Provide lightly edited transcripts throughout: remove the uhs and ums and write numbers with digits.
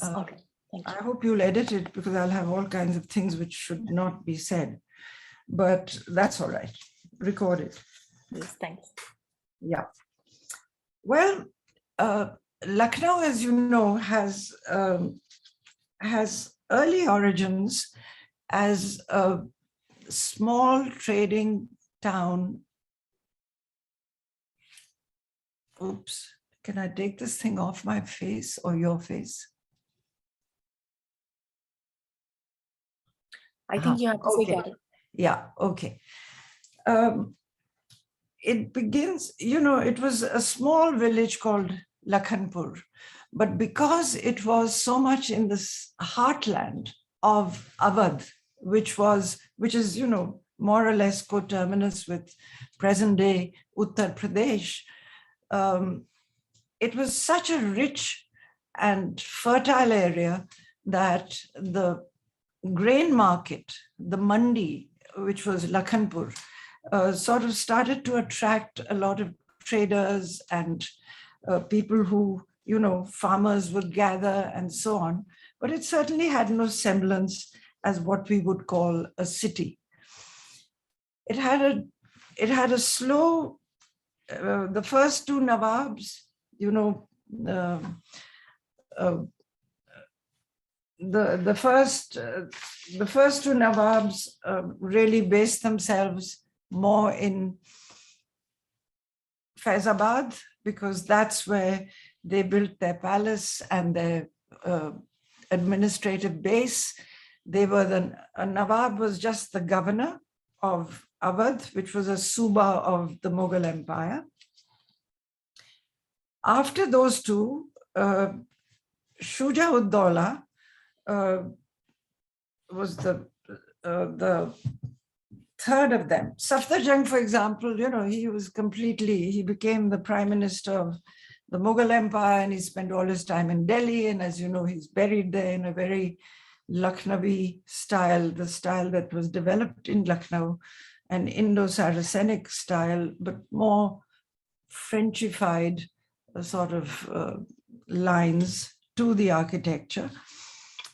Okay, thank you. I hope you'll edit it because I'll have all kinds of things which should not be said, but that's all right. Record it. Yes, thanks. Yeah. Well, Lucknow, as you know, has early origins as a small trading town. Oops, can I take this thing off my face or your face? I think you have to say got it. Yeah, okay. It begins, you know, it was a small village called Lakhanpur, but because it was so much in this heartland of Awadh, which is, you know, more or less coterminous with present day Uttar Pradesh, it was such a rich and fertile area that the grain market, the mandi, which was Lakhanpur, sort of started to attract a lot of traders and people who, you know, farmers would gather and so on. But it certainly had no semblance as what we would call a city. It had a slow, the first two Nawabs, you know, the first two Nawabs really based themselves more in Faizabad, because that's where they built their palace and their administrative base. They were Nawab was just the governor of Awadh, which was a Suba of the Mughal Empire. After those two, Shuja-ud-Dawla was the third of them. Safdarjung, for example, you know, he became the prime minister of the Mughal Empire, and he spent all his time in Delhi. And as you know, he's buried there in a very Lucknowi style, the style that was developed in Lucknow, an Indo-Saracenic style, but more Frenchified sort of lines to the architecture.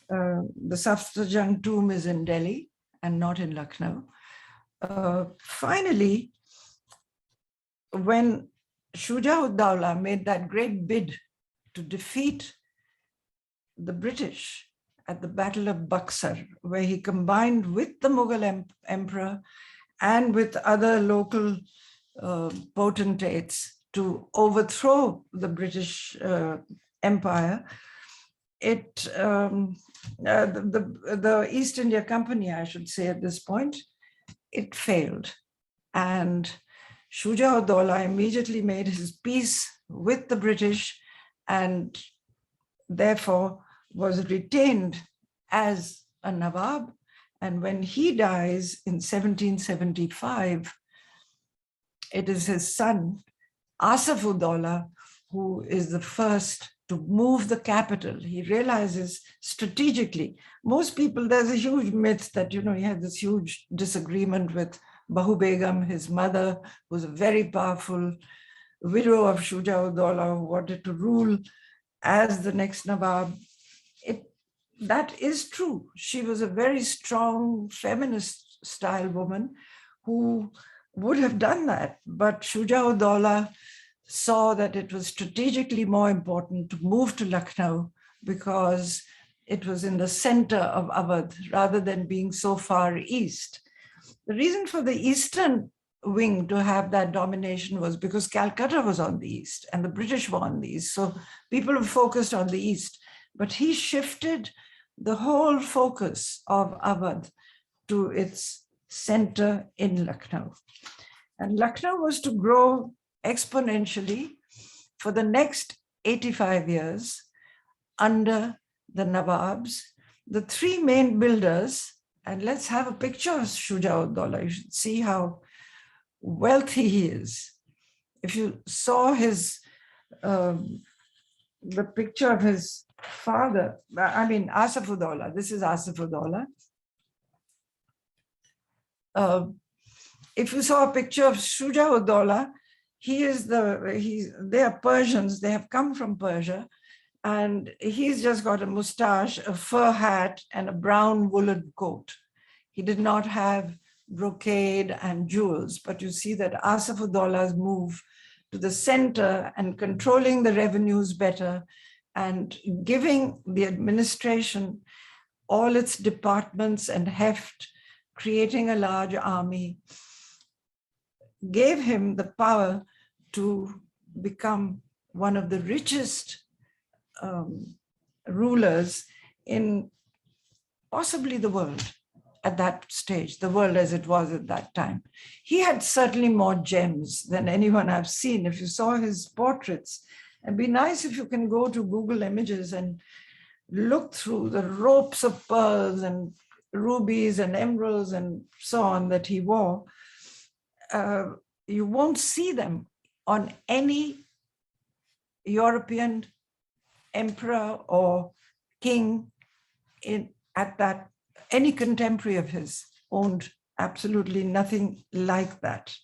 The Safdarjung tomb is in Delhi and not in Lucknow. Finally, when Shuja-ud-Dawla made that great bid to defeat the British at the Battle of Buxar, where he combined with the Mughal emperor and with other local potentates to overthrow the British Empire, the East India Company, I should say at this point, it failed. And Shuja-ud-Dawla immediately made his peace with the British and therefore was retained as a Nawab. And when he dies in 1775, it is his son, Asaf-ud-Dawla, who is the first to move the capital. He realizes strategically, most people, there's a huge myth that, you know, he had this huge disagreement with Bahu Begum, his mother, who was a very powerful widow of Shuja-ud-Dawla, who wanted to rule as the next Nawab. That is true. She was a very strong feminist style woman who would have done that, but Shuja-ud-Dawla saw that it was strategically more important to move to Lucknow because it was in the center of Awadh rather than being so far east. The reason for the eastern wing to have that domination was because Calcutta was on the east and the British were on the east. So people were focused on the east, but he shifted the whole focus of Awadh to its center in Lucknow. And Lucknow was to grow exponentially for the next 85 years under the Nawabs. The three main builders, and let's have a picture of Shuja-ud-Dawla. You should see how wealthy he is. If you saw his, the picture of his father, I mean, Asaf-ud-Dawla, this is Asaf-ud-Dawla. If you saw a picture of Shuja-ud-Dawla, they are Persians, they have come from Persia, And he's just got a mustache, a fur hat, and a brown woolen coat. He did not have brocade and jewels, but you see that Asaf-ud-Daula's move to the center and controlling the revenues better and giving the administration all its departments and heft, creating a large army, gave him the power to become one of the richest rulers in possibly the world at that stage, the world as it was at that time. He had certainly more gems than anyone I've seen. If you saw his portraits, it'd be nice if you can go to Google Images and look through the ropes of pearls and rubies and emeralds and so on that he wore. You won't see them on any European emperor or king any contemporary of his owned absolutely nothing like that.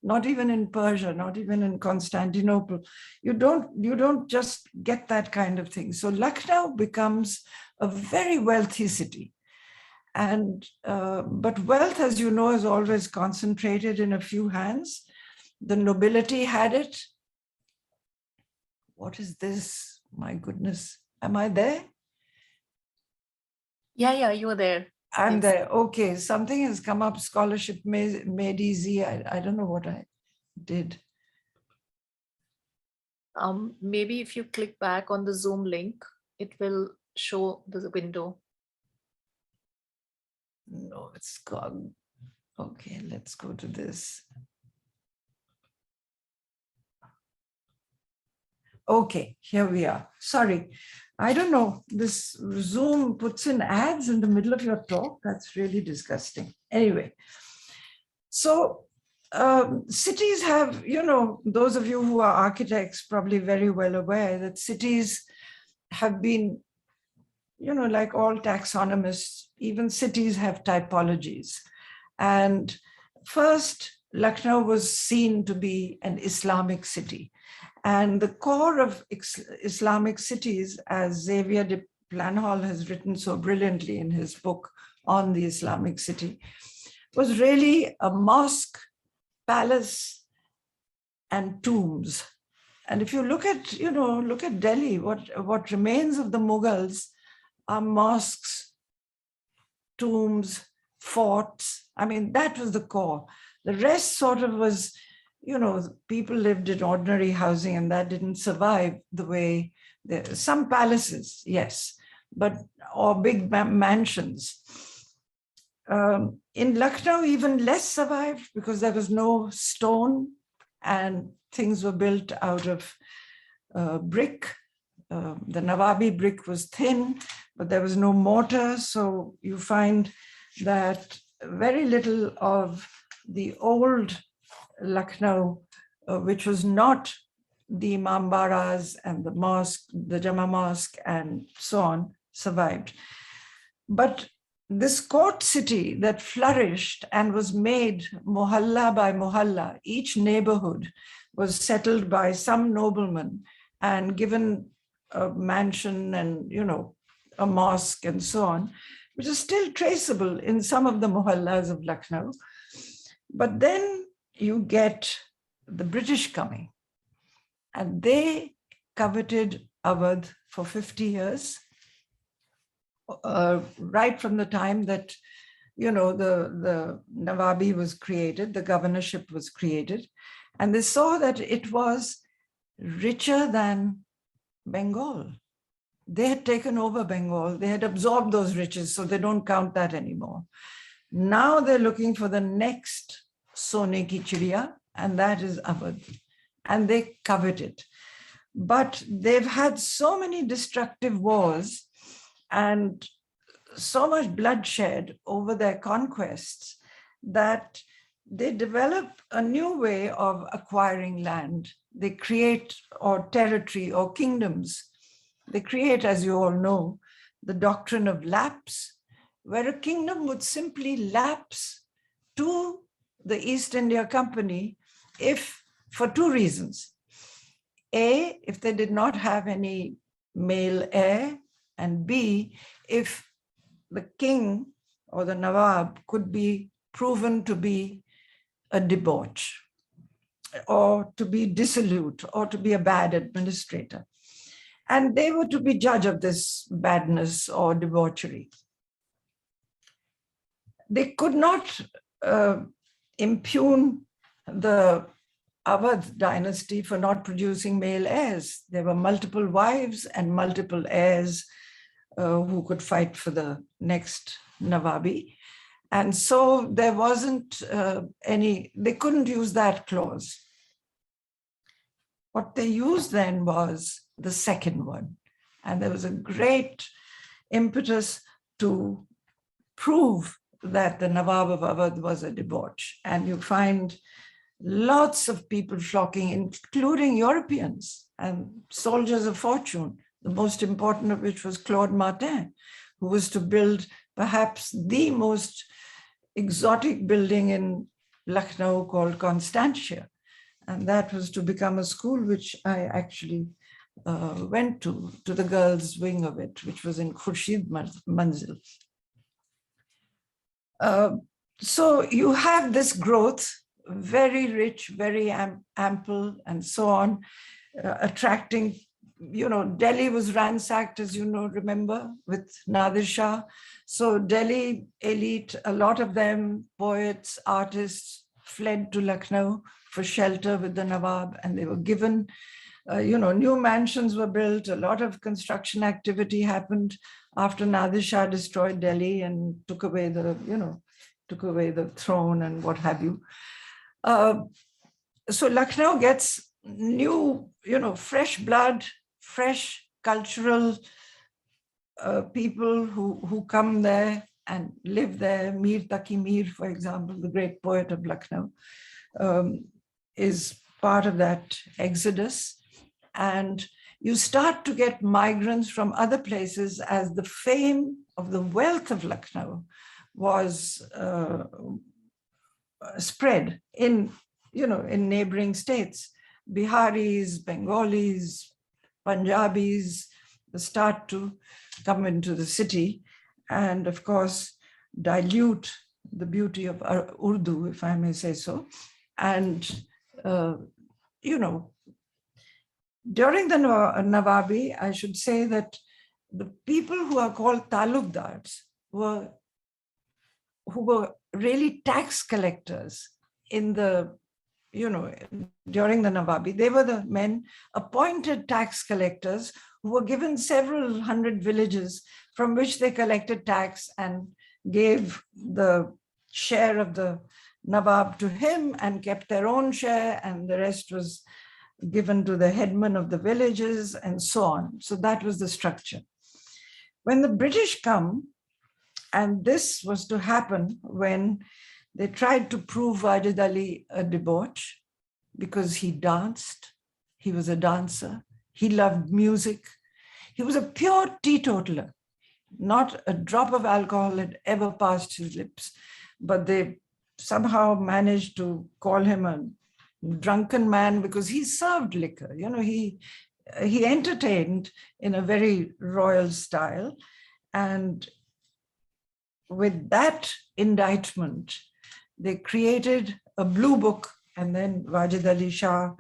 Not even in Persia, not even in Constantinople. You don't just get that kind of thing. So Lucknow becomes a very wealthy city. And but wealth, as you know, is always concentrated in a few hands. The nobility had it. What is this? My goodness. Am I there? Yeah, you were there. I'm Thanks. there. Okay, something has come up. Scholarship made easy. I don't know what I did. Maybe if you click back on the Zoom link, it will show the window. No, it's gone. Okay, let's go to this. Okay, here we are. Sorry, I don't know. This Zoom puts in ads in the middle of your talk. That's really disgusting. Anyway, so cities have, those of you who are architects probably very well aware that cities have been, like all taxonomists, even cities have typologies. And first, Lucknow was seen to be an Islamic city. And the core of Islamic cities, as Xavier de Planhol has written so brilliantly in his book on the Islamic city, was really a mosque, palace, and tombs. And if you look at Delhi, what remains of the Mughals are mosques, tombs, forts. I mean, that was the core. The rest sort of was, people lived in ordinary housing and that didn't survive the way, some palaces, yes, or big mansions. In Lucknow, even less survived because there was no stone and things were built out of brick. The Nawabi brick was thin, but there was no mortar. So you find that very little of the old Lucknow, which was not the Imambaras and the mosque, the Jama Mosque and so on, survived. But this court city that flourished and was made mohalla by mohalla, each neighborhood was settled by some nobleman and given a mansion and, a mosque and so on, which is still traceable in some of the mohallas of Lucknow. But then you get the British coming, and they coveted Awadh for 50 years, right from the time that, the Nawabi was created, the governorship was created, and they saw that it was richer than Bengal. They had taken over Bengal, they had absorbed those riches, so they don't count that anymore. Now they're looking for the next Sone ki Chidiya, and that is Awadh, and they covet it. But they've had so many destructive wars and so much bloodshed over their conquests that they develop a new way of acquiring land. They create, or territory or kingdoms. They create, as you all know, the doctrine of lapse, where a kingdom would simply lapse to the East India Company for two reasons. A, if they did not have any male heir, and B, if the king or the Nawab could be proven to be a debauch or to be dissolute or to be a bad administrator. And they were to be judge of this badness or debauchery. They could not impugn the Awadh dynasty for not producing male heirs. There were multiple wives and multiple heirs who could fight for the next Nawabi. And so there wasn't they couldn't use that clause. What they used then was the second one. And there was a great impetus to prove that the Nawab of Awadh was a debauch. And you find lots of people flocking, including Europeans and soldiers of fortune, the most important of which was Claude Martin, who was to build perhaps the most exotic building in Lucknow called Constantia. And that was to become a school which I actually went to the girls' wing of it, which was in Khurshid Manzil. So you have this growth, very rich, very ample, and so on, attracting, Delhi was ransacked, as you know, remember, with Nadir Shah. So Delhi elite, a lot of them, poets, artists, fled to Lucknow for shelter with the Nawab, and they were given, new mansions were built, a lot of construction activity happened after Nadir Shah destroyed Delhi and took away the throne and what have you. So Lucknow gets new, fresh blood, fresh cultural people who come there and live there. Mir Taqi Mir, for example, the great poet of Lucknow, is part of that exodus. And you start to get migrants from other places as the fame of the wealth of Lucknow was spread in neighboring states. Biharis, Bengalis, Punjabis start to come into the city and, of course, dilute the beauty of Urdu, if I may say so. And, during the Nawabi, I should say that the people who are called talukdars who were really tax collectors in the, during the Nawabi. They were the men appointed tax collectors who were given several hundred villages from which they collected tax and gave the share of the Nawab to him and kept their own share, and the rest was given to the headman of the villages and so on. So that was the structure. When the British come, and this was to happen when they tried to prove Wajid Ali a debauch because he danced, he was a dancer, he loved music, he was a pure teetotaler. Not a drop of alcohol had ever passed his lips, but they somehow managed to call him a drunken man because he served liquor. He entertained in a very royal style. And with that indictment, they created a blue book, and then Wajid Ali Shah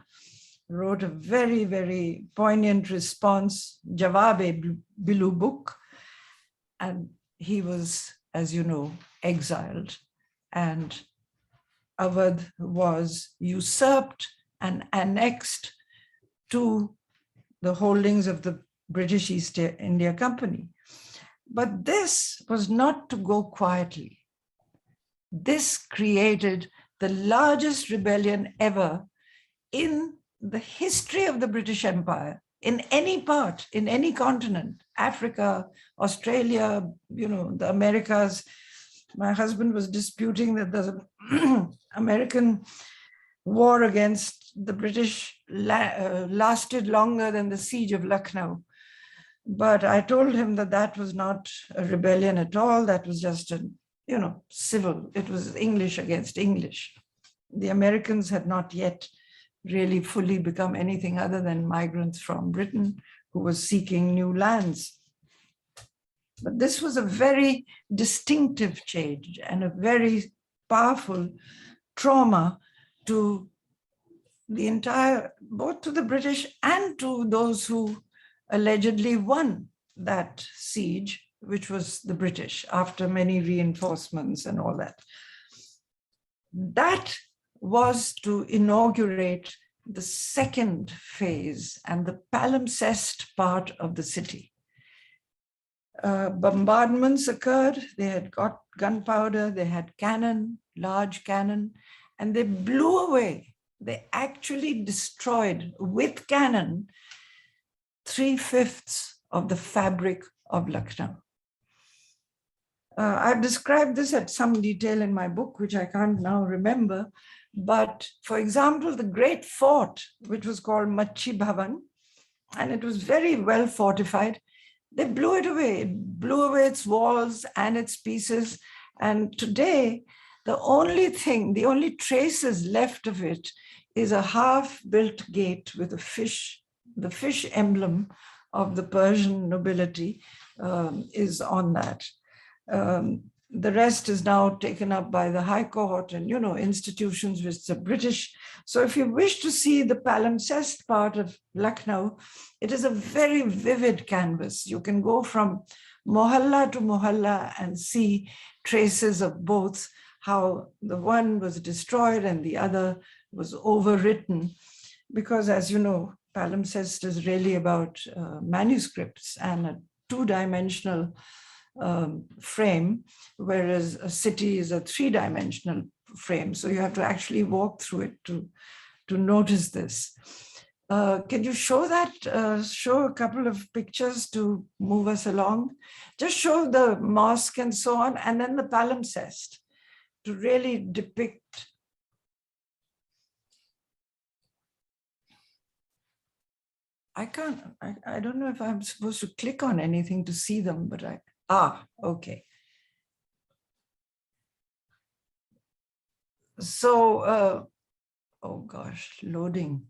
wrote a very, very poignant response, Jawab-e-Blue Book, and he was, as you know, exiled, and Awadh was usurped and annexed to the holdings of the British East India Company. But this was not to go quietly. This created the largest rebellion ever in the history of the British Empire, in any part, in any continent, Africa, Australia, the Americas. My husband was disputing that the American war against the British lasted longer than the siege of Lucknow. But I told him that that was not a rebellion at all. That was just a, civil. It was English against English. The Americans had not yet really fully become anything other than migrants from Britain who was seeking new lands. But this was a very distinctive change and a very powerful trauma to the entire, both to the British and to those who allegedly won that siege, which was the British, after many reinforcements and all that. That was to inaugurate the second phase and the palimpsest part of the city. Bombardments occurred, they had got gunpowder, they had cannon, large cannon, and they blew away. They actually destroyed with cannon 3/5 of the fabric of Lucknow. I've described this at some detail in my book, which I can't now remember. But for example, the great fort, which was called Machi Bhavan, and it was very well fortified, they blew it away. It blew away its walls and its pieces. And today, the only traces left of it is a half-built gate with a fish. The fish emblem of the Persian nobility is on that. The rest is now taken up by the High Court and, institutions which are British. So if you wish to see the palimpsest part of Lucknow, it is a very vivid canvas. You can go from mohalla to mohalla and see traces of both, how the one was destroyed and the other was overwritten. Because as you know, palimpsest is really about manuscripts and a two-dimensional frame, whereas a city is a three-dimensional frame. So you have to actually walk through it to notice this. Can you show that? Show a couple of pictures to move us along. Just show the mosque and so on, and then the palimpsest to really depict. I don't know if I'm supposed to click on anything to see them, but okay. So, oh gosh, loading.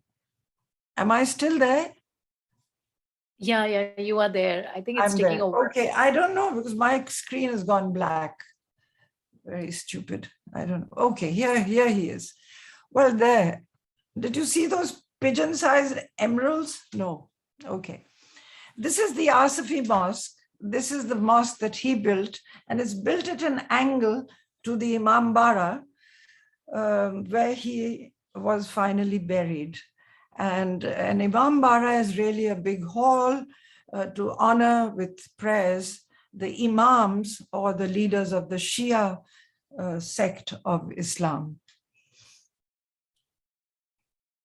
Am I still there? Yeah, you are there. I think it's taking over. Okay, I don't know because my screen has gone black. Very stupid. I don't know. Okay, here he is. Well, there. Did you see those pigeon-sized emeralds? No. Okay. This is the Asafi Mosque. This is the mosque that he built, and it's built at an angle to the Imam Bara, where he was finally buried. And an Imam Bara is really a big hall to honor with prayers the imams or the leaders of the Shia sect of Islam.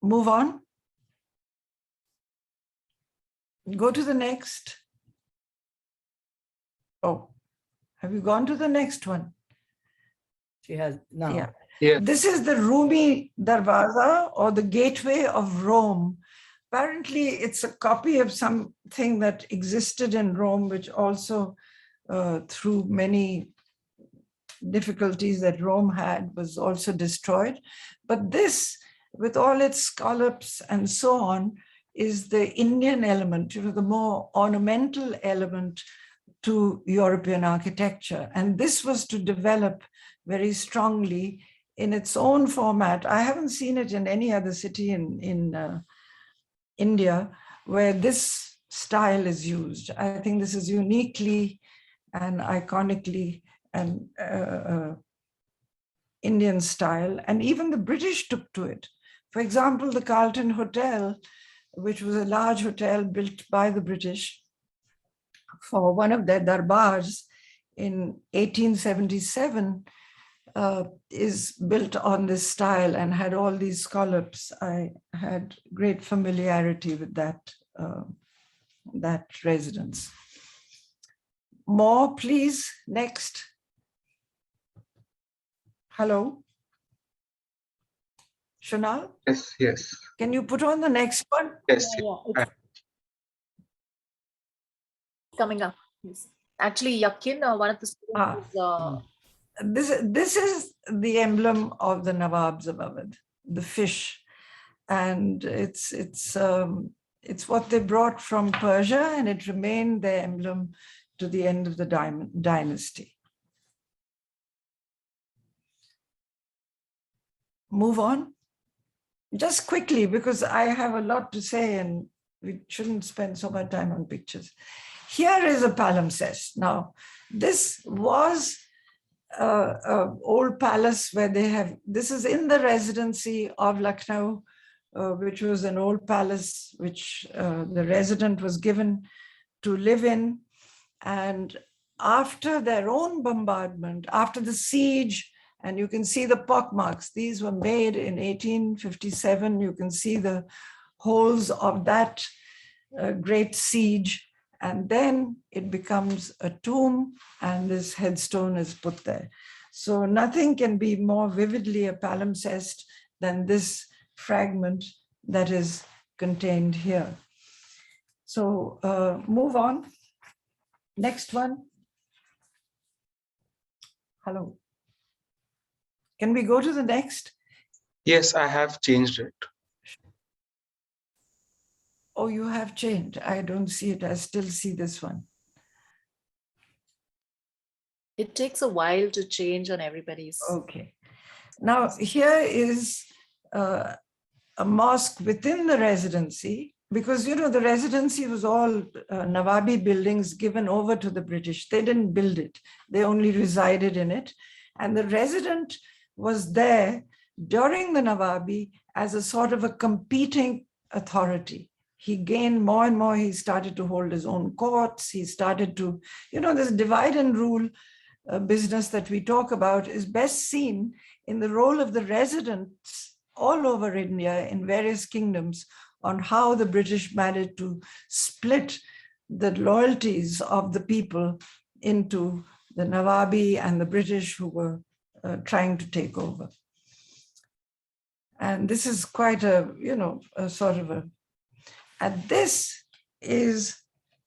Move on. Go to the next. Oh, have you gone to the next one? She has now. Yeah. Yeah. This is the Rumi Darwaza, or the Gateway of Rome. Apparently, it's a copy of something that existed in Rome, which also, through many difficulties that Rome had, was also destroyed. But this, with all its scallops and so on, is the Indian element, the more ornamental element to European architecture. And this was to develop very strongly in its own format. I haven't seen it in any other city in India where this style is used. I think this is uniquely and iconically an Indian style. And even the British took to it. For example, the Carlton Hotel, which was a large hotel built by the British for one of their darbars in 1877, is built on this style and had all these scallops. I had great familiarity with that residence. More, please. Next. Hello. Shonal? Yes. Can you put on the next one? Yes. Yeah, it's coming up. Yes. Actually, Yakin, one of the students This is the emblem of the Nawabs of Awadh, the fish. And it's It's what they brought from Persia, and it remained their emblem to the end of the dynasty. Move on. Just quickly, because I have a lot to say and we shouldn't spend so much time on pictures. Here is a palimpsest. Now, this was an old palace where they have, this is in the residency of Lucknow, which was an old palace which the resident was given to live in. And after their own bombardment, after the siege, and you can see the pockmarks, these were made in 1857. You can see the holes of that great siege. And then it becomes a tomb, and this headstone is put there. So nothing can be more vividly a palimpsest than this fragment that is contained here. So move on. Next one. Hello. Can we go to the next? Yes, I have changed it. Oh, you have changed. I don't see it. I still see this one. It takes a while to change on everybody's. Okay. Now, here is a mosque within the residency, because, you know, the residency was all Nawabi buildings given over to the British. They didn't build it. They only resided in it. And the resident was there during the Nawabi as a sort of a competing authority. He gained more and more. He started to hold his own courts. He started to, you know, this divide and rule business that we talk about is best seen in the role of the residents all over India in various kingdoms on how the British managed to split the loyalties of the people into the Nawabi and the British who were trying to take over. And this is quite a, you know, a sort of a, and this is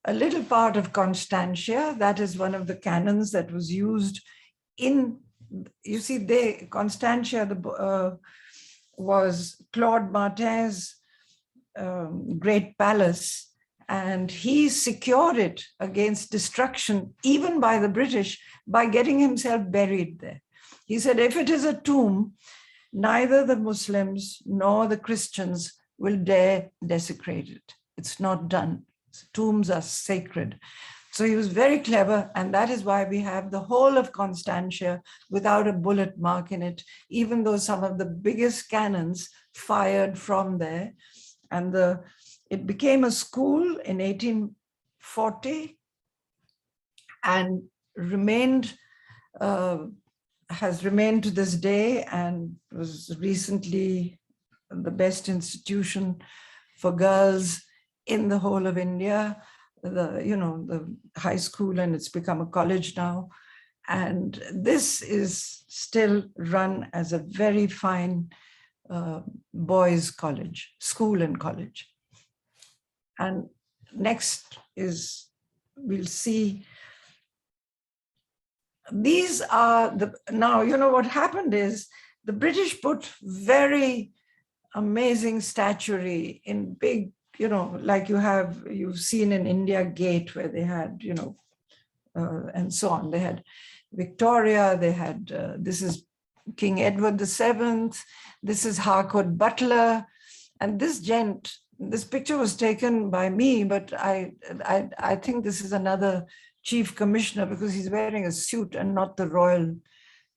a little part of Constantia. That is one of the canons that was used in, you see, Constantia was Claude Martin's great palace, and he secured it against destruction, even by the British, by getting himself buried there. He said, if it is a tomb, neither the Muslims nor the Christians will dare desecrate it. It's not done. Tombs are sacred. So he was very clever, and that is why we have the whole of Constantia without a bullet mark in it, even though some of the biggest cannons fired from there. And it became a school in 1840 and has remained to this day, and was recently the best institution for girls in the whole of India, the high school, and it's become a college now. And this is still run as a very fine boys' college, school and college. And next is, we'll see, these are now, you know, what happened is the British put very amazing statuary in big, you know, like you've seen in India Gate, where they had, you know, and so on. They had Victoria, they had, this is King Edward VII, this is Harcourt Butler, and this picture was taken by me, but I think this is another chief commissioner, because he's wearing a suit and not the royal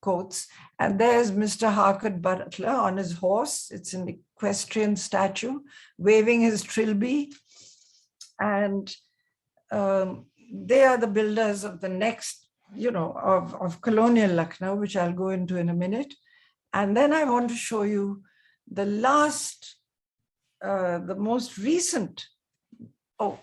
coats. And there's Mr. Harcourt Butler on his horse. It's an equestrian statue, waving his trilby. And they are the builders of the next, you know, of Colonial Lucknow, which I'll go into in a minute. And then I want to show you the most recent. Oh,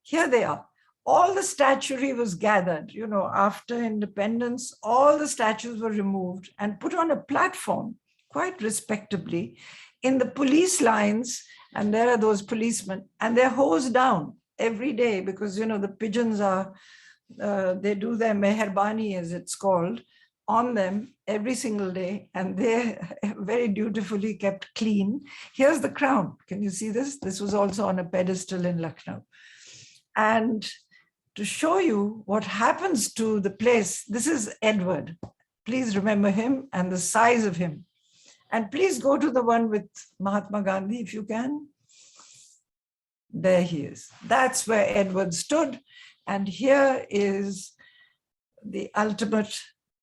here they are. All the statuary was gathered, you know, after independence. All the statues were removed and put on a platform, quite respectably, in the police lines. And there are those policemen, and they're hosed down every day because, you know, the pigeons are, they do their meharbani, as it's called, on them every single day, and they're very dutifully kept clean. Here's the crown. Can you see this? This was also on a pedestal in Lucknow. And to show you what happens to the place, this is Edward. Please remember him and the size of him. And please go to the one with Mahatma Gandhi if you can. There he is. That's where Edward stood. And here is the ultimate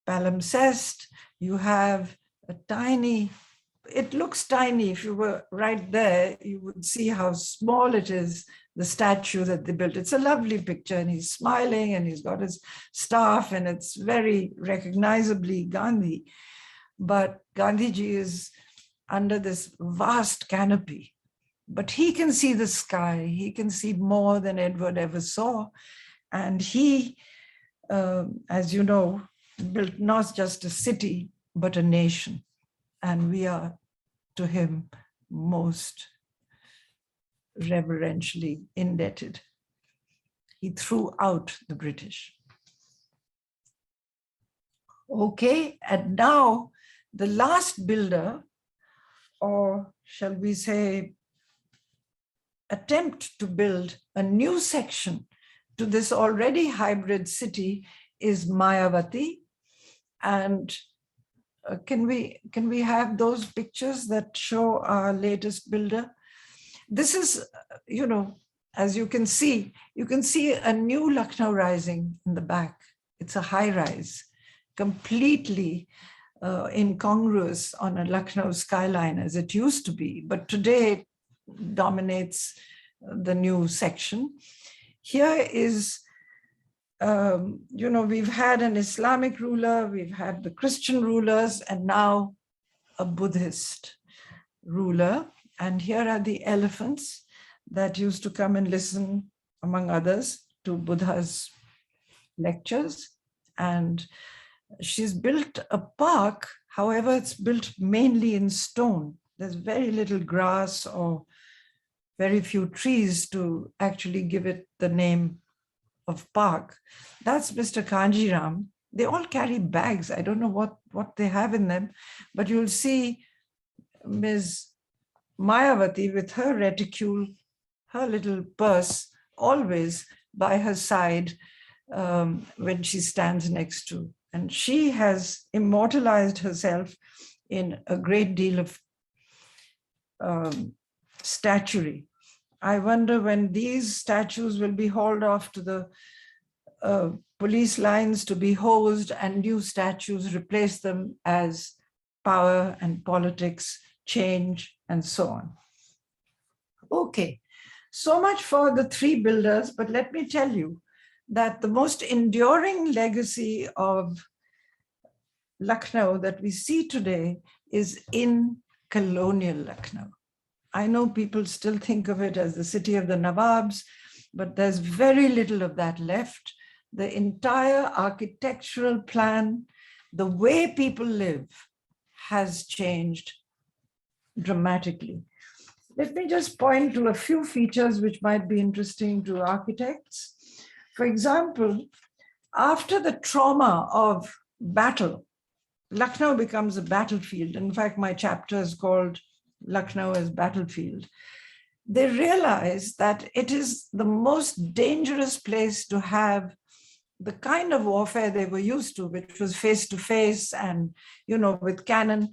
palimpsest. You have a tiny, it looks tiny. If you were right there, you would see how small it is, the statue that they built. It's a lovely picture, and he's smiling and he's got his staff, and it's very recognizably Gandhi. But Gandhiji is under this vast canopy. But he can see the sky. He can see more than Edward ever saw. And he, as you know, built not just a city, but a nation. And we are to him most reverentially indebted. He threw out the British. Okay, and now the last builder, or shall we say, attempt to build a new section to this already hybrid city is Mayavati. And can we have those pictures that show our latest builder? This is, you know, as you can see a new Lucknow rising in the back. It's a high rise, completely incongruous on a Lucknow skyline as it used to be, but today it dominates the new section. Here is, you know, we've had an Islamic ruler, we've had the Christian rulers, and now a Buddhist ruler. And here are the elephants that used to come and listen, among others, to Buddha's lectures. And she's built a park, however, it's built mainly in stone. There's very little grass or very few trees to actually give it the name of park. That's Mr. Kanjiram. They all carry bags. I don't know what they have in them, but you'll see Ms. Mayavati with her reticule, her little purse, always by her side when she stands next to. And she has immortalized herself in a great deal of statuary. I wonder when these statues will be hauled off to the police lines to be hosed and new statues replace them as power and politics change and so on. Okay, so much for the three builders, but let me tell you that the most enduring legacy of Lucknow that we see today is in colonial Lucknow. I know people still think of it as the city of the Nawabs, but there's very little of that left. The entire architectural plan, the way people live, has changed dramatically. Let me just point to a few features which might be interesting to architects. For example, after the trauma of battle, Lucknow becomes a battlefield. In fact, my chapter is called Lucknow as Battlefield. They realize that it is the most dangerous place to have the kind of warfare they were used to, which was face to face and, you know, with cannon.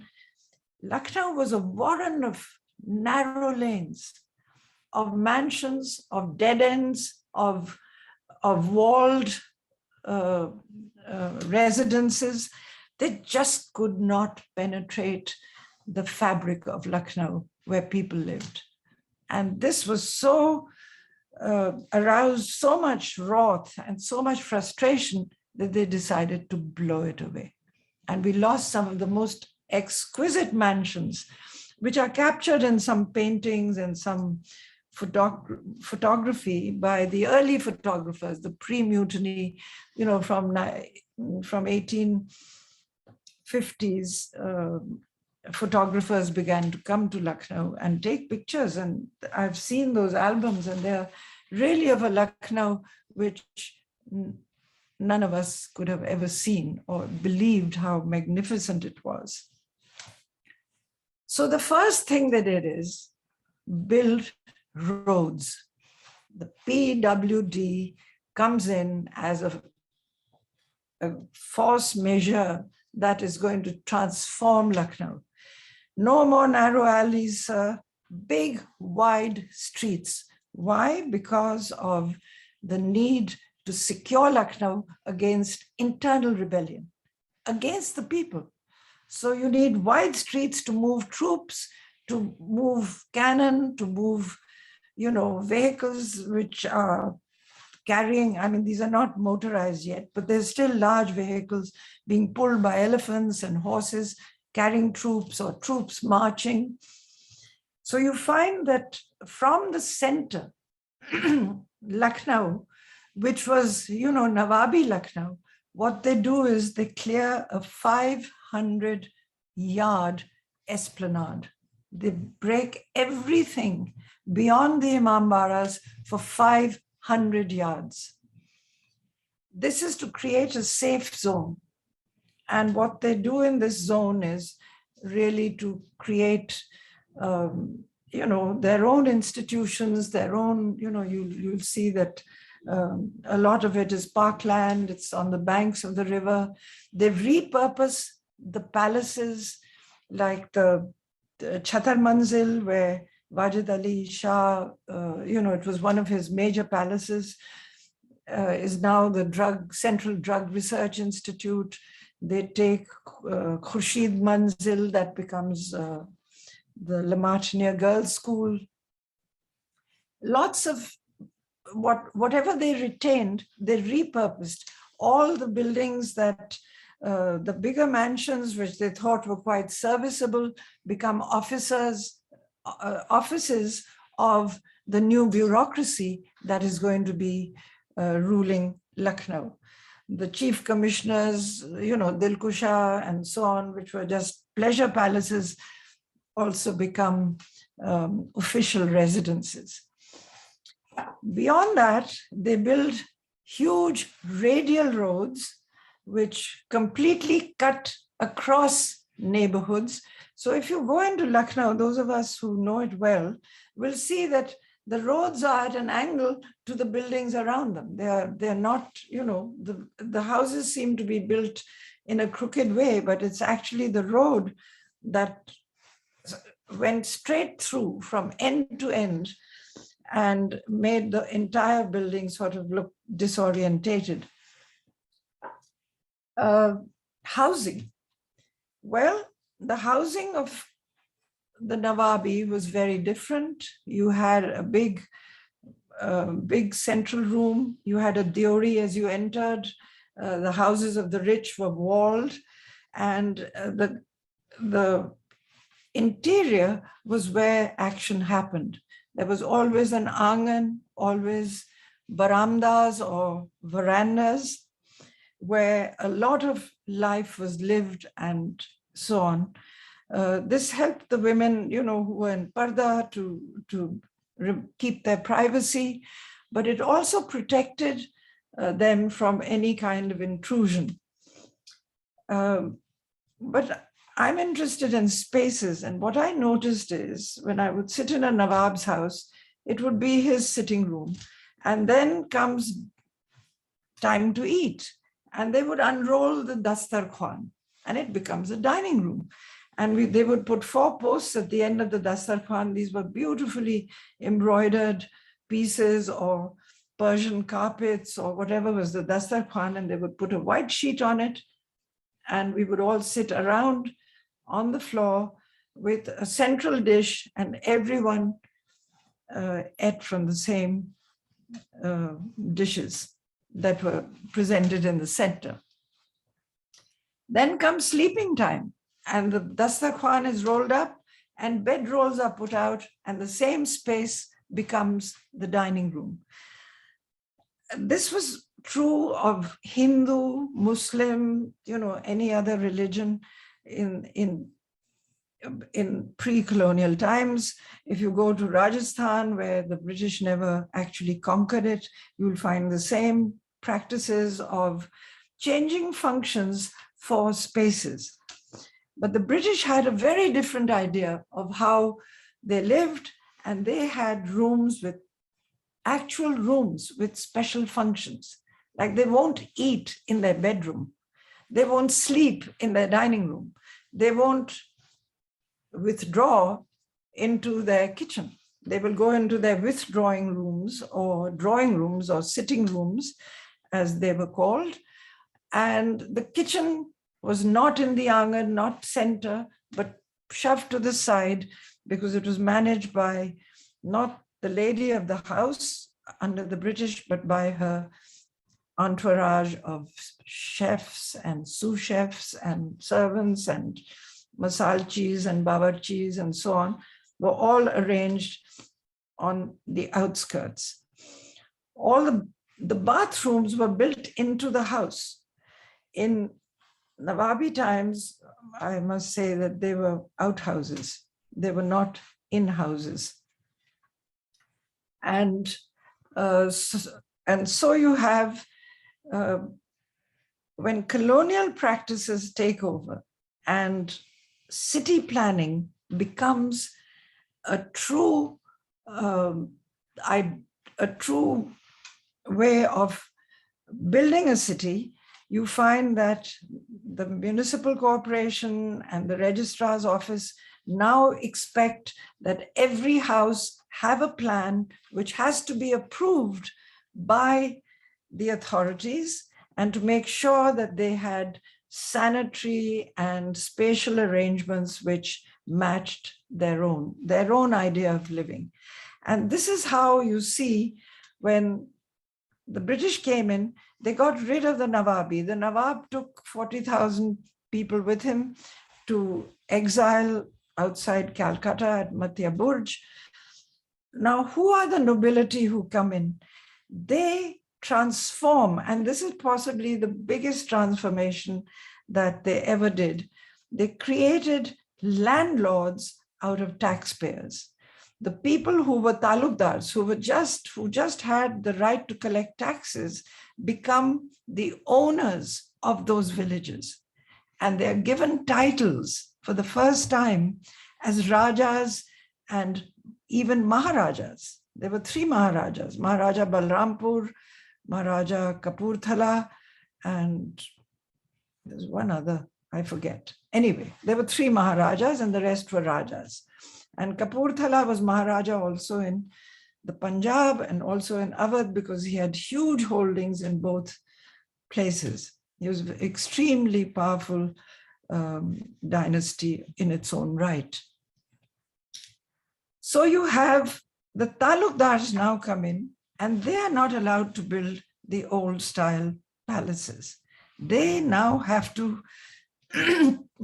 Lucknow was a warren of narrow lanes, of mansions, of dead ends, of walled residences. They just could not penetrate the fabric of Lucknow where people lived. And this was so, aroused so much wrath and so much frustration that they decided to blow it away. And we lost some of the most exquisite mansions, which are captured in some paintings and some photography by the early photographers, the pre-mutiny, you know, from 1850s, photographers began to come to Lucknow and take pictures. And I've seen those albums, and they're really of a Lucknow which none of us could have ever seen or believed how magnificent it was. So the first thing they did is build roads. The PWD comes in as a force measure that is going to transform Lucknow. No more narrow alleys, big, wide streets. Why? Because of the need to secure Lucknow against internal rebellion, against the people. So you need wide streets to move troops, to move cannon, to move, vehicles which are carrying, I mean, these are not motorized yet, but there's still large vehicles being pulled by elephants and horses, carrying troops or troops marching. So you find that from the center, Lucknow, which was, Nawabi Lucknow, what they do is they clear a 500-yard esplanade. They break everything beyond the Imambaras for 500 yards. This is to create a safe zone. And what they do in this zone is really to create, their own institutions, their own, you'll see that a lot of it is parkland, it's on the banks of the river. They repurpose the palaces like the Chhatar Manzil, where Wajid Ali Shah, it was one of his major palaces, is now the Central Drug Research Institute. They take Khurshid Manzil, that becomes the La Martiniere Girls' School. Lots of whatever they retained, they repurposed. All the buildings that the bigger mansions, which they thought were quite serviceable, become offices of the new bureaucracy that is going to be ruling Lucknow. The chief commissioners, Dilkusha and so on, which were just pleasure palaces, also become official residences. Beyond that, they build huge radial roads which completely cut across neighborhoods. So if you go into Lucknow, those of us who know it well, will see that the roads are at an angle to the buildings around them. They're not, the houses seem to be built in a crooked way, but it's actually the road that went straight through from end to end and made the entire building sort of look disorientated. Housing. Well, the housing of the Nawabi was very different. You had a big central room. You had a deori as you entered. The houses of the rich were walled, and the interior was where action happened. There was always an angan, always baramdas or verandas, where a lot of life was lived and so on. This helped the women, who were in parda to keep their privacy, but it also protected them from any kind of intrusion. But I'm interested in spaces, and what I noticed is when I would sit in a Nawab's house, it would be his sitting room, and then comes time to eat, and they would unroll the dastarkhan, and it becomes a dining room. And they would put 4 posts at the end of the dastarkhan. These were beautifully embroidered pieces or Persian carpets or whatever was the dastarkhan, and they would put a white sheet on it, and we would all sit around on the floor with a central dish, and everyone ate from the same dishes that were presented in the center. Then comes sleeping time, and the dastarkhan is rolled up and bedrolls are put out, and the same space becomes the dining room. This was true of Hindu, Muslim, any other religion in pre-colonial times. If you go to Rajasthan, where the British never actually conquered it, you'll find the same practices of changing functions for spaces. But the British had a very different idea of how they lived, and they had rooms with actual rooms with special functions. Like they won't eat in their bedroom. They won't sleep in their dining room. They won't withdraw into their kitchen. They will go into their withdrawing rooms or drawing rooms or sitting rooms, as they were called. And the kitchen was not in the angan, not center, but shoved to the side, because it was managed by not the lady of the house under the British, but by her entourage of chefs and sous chefs and servants and masalchis and bawarchis and so on, were all arranged on the outskirts. All the bathrooms were built into the house. In Nawabi times, I must say that they were outhouses. They were not in-houses. And so you have, when colonial practices take over and city planning becomes a true way of building a city, you find that the municipal corporation and the registrar's office now expect that every house have a plan which has to be approved by the authorities, and to make sure that they had sanitary and spatial arrangements which matched their own idea of living. And this is how you see when the British came in, they got rid of the Nawabi. The Nawab took 40,000 people with him to exile outside Calcutta at Matya Burj. Now, who are the nobility who come in? They transform, and this is possibly the biggest transformation that they ever did. They created landlords out of taxpayers. The people who were talukdars, who just had the right to collect taxes, become the owners of those villages. And they're given titles for the first time as Rajas and even Maharajas. There were 3 Maharajas, Maharaja Balrampur, Maharaja Kapurthala, and there's one other, I forget. Anyway, there were 3 Maharajas and the rest were Rajas. And Kapurthala was Maharaja also in the Punjab and also in Awadh, because he had huge holdings in both places. He was an extremely powerful dynasty in its own right. So you have the talukdars now come in, and they are not allowed to build the old style palaces. They now have to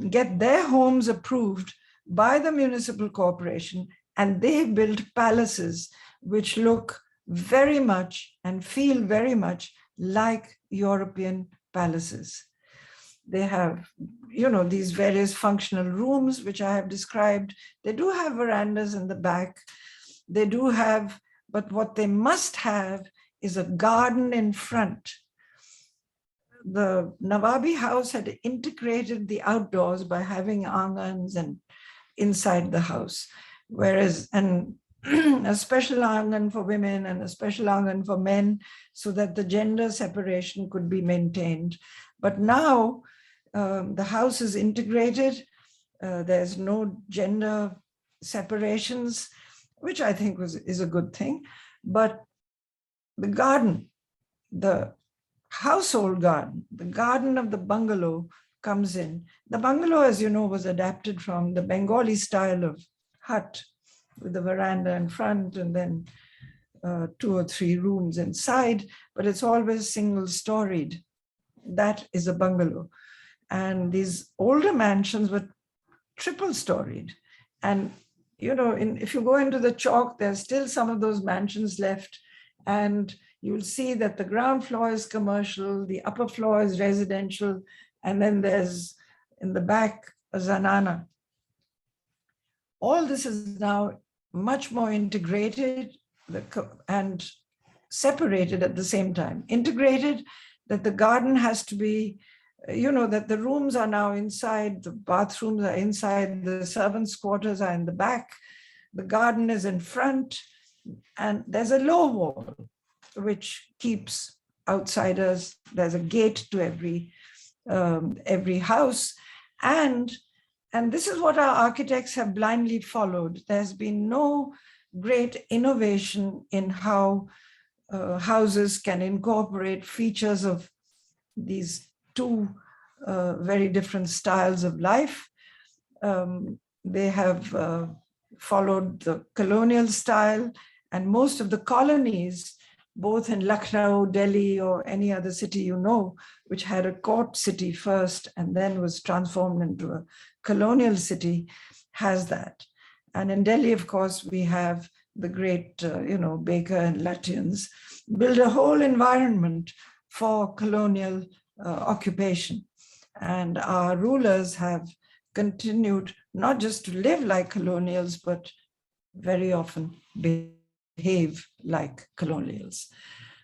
get their homes approved by the municipal corporation, and they build palaces which look very much and feel very much like European palaces. They have, these various functional rooms, which I have described. They do have verandas in the back. They do have, but what they must have is a garden in front. The Nawabi house had integrated the outdoors by having angans and inside the house, whereas a special angan for women and a special angan for men, so that the gender separation could be maintained. But now the house is integrated. There's no gender separations, which I think is a good thing. But the garden, the household garden, the garden of the bungalow comes in. The bungalow, as you know, was adapted from the Bengali style of hut with the veranda in front and then 2 or 3 rooms inside, but it's always single-storied. That is a bungalow. And these older mansions were triple-storied. And, if you go into the chalk, there's still some of those mansions left. And you'll see that the ground floor is commercial, the upper floor is residential, and then there's in the back a zanana. All this is now much more integrated, and separated at the same time. Integrated, that the garden has to be, that the rooms are now inside, the bathrooms are inside, the servants' quarters are in the back, the garden is in front, and there's a low wall which keeps outsiders. There's a gate to every house. And this is what our architects have blindly followed. There's been no great innovation in how houses can incorporate features of these two very different styles of life. They have followed the colonial style, and most of the colonies, both in Lucknow, Delhi, or any other city which had a court city first and then was transformed into a colonial city, has that. And in Delhi, of course, we have the great, Baker and Lutyens build a whole environment for colonial occupation. And our rulers have continued not just to live like colonials, but very often behave like colonials.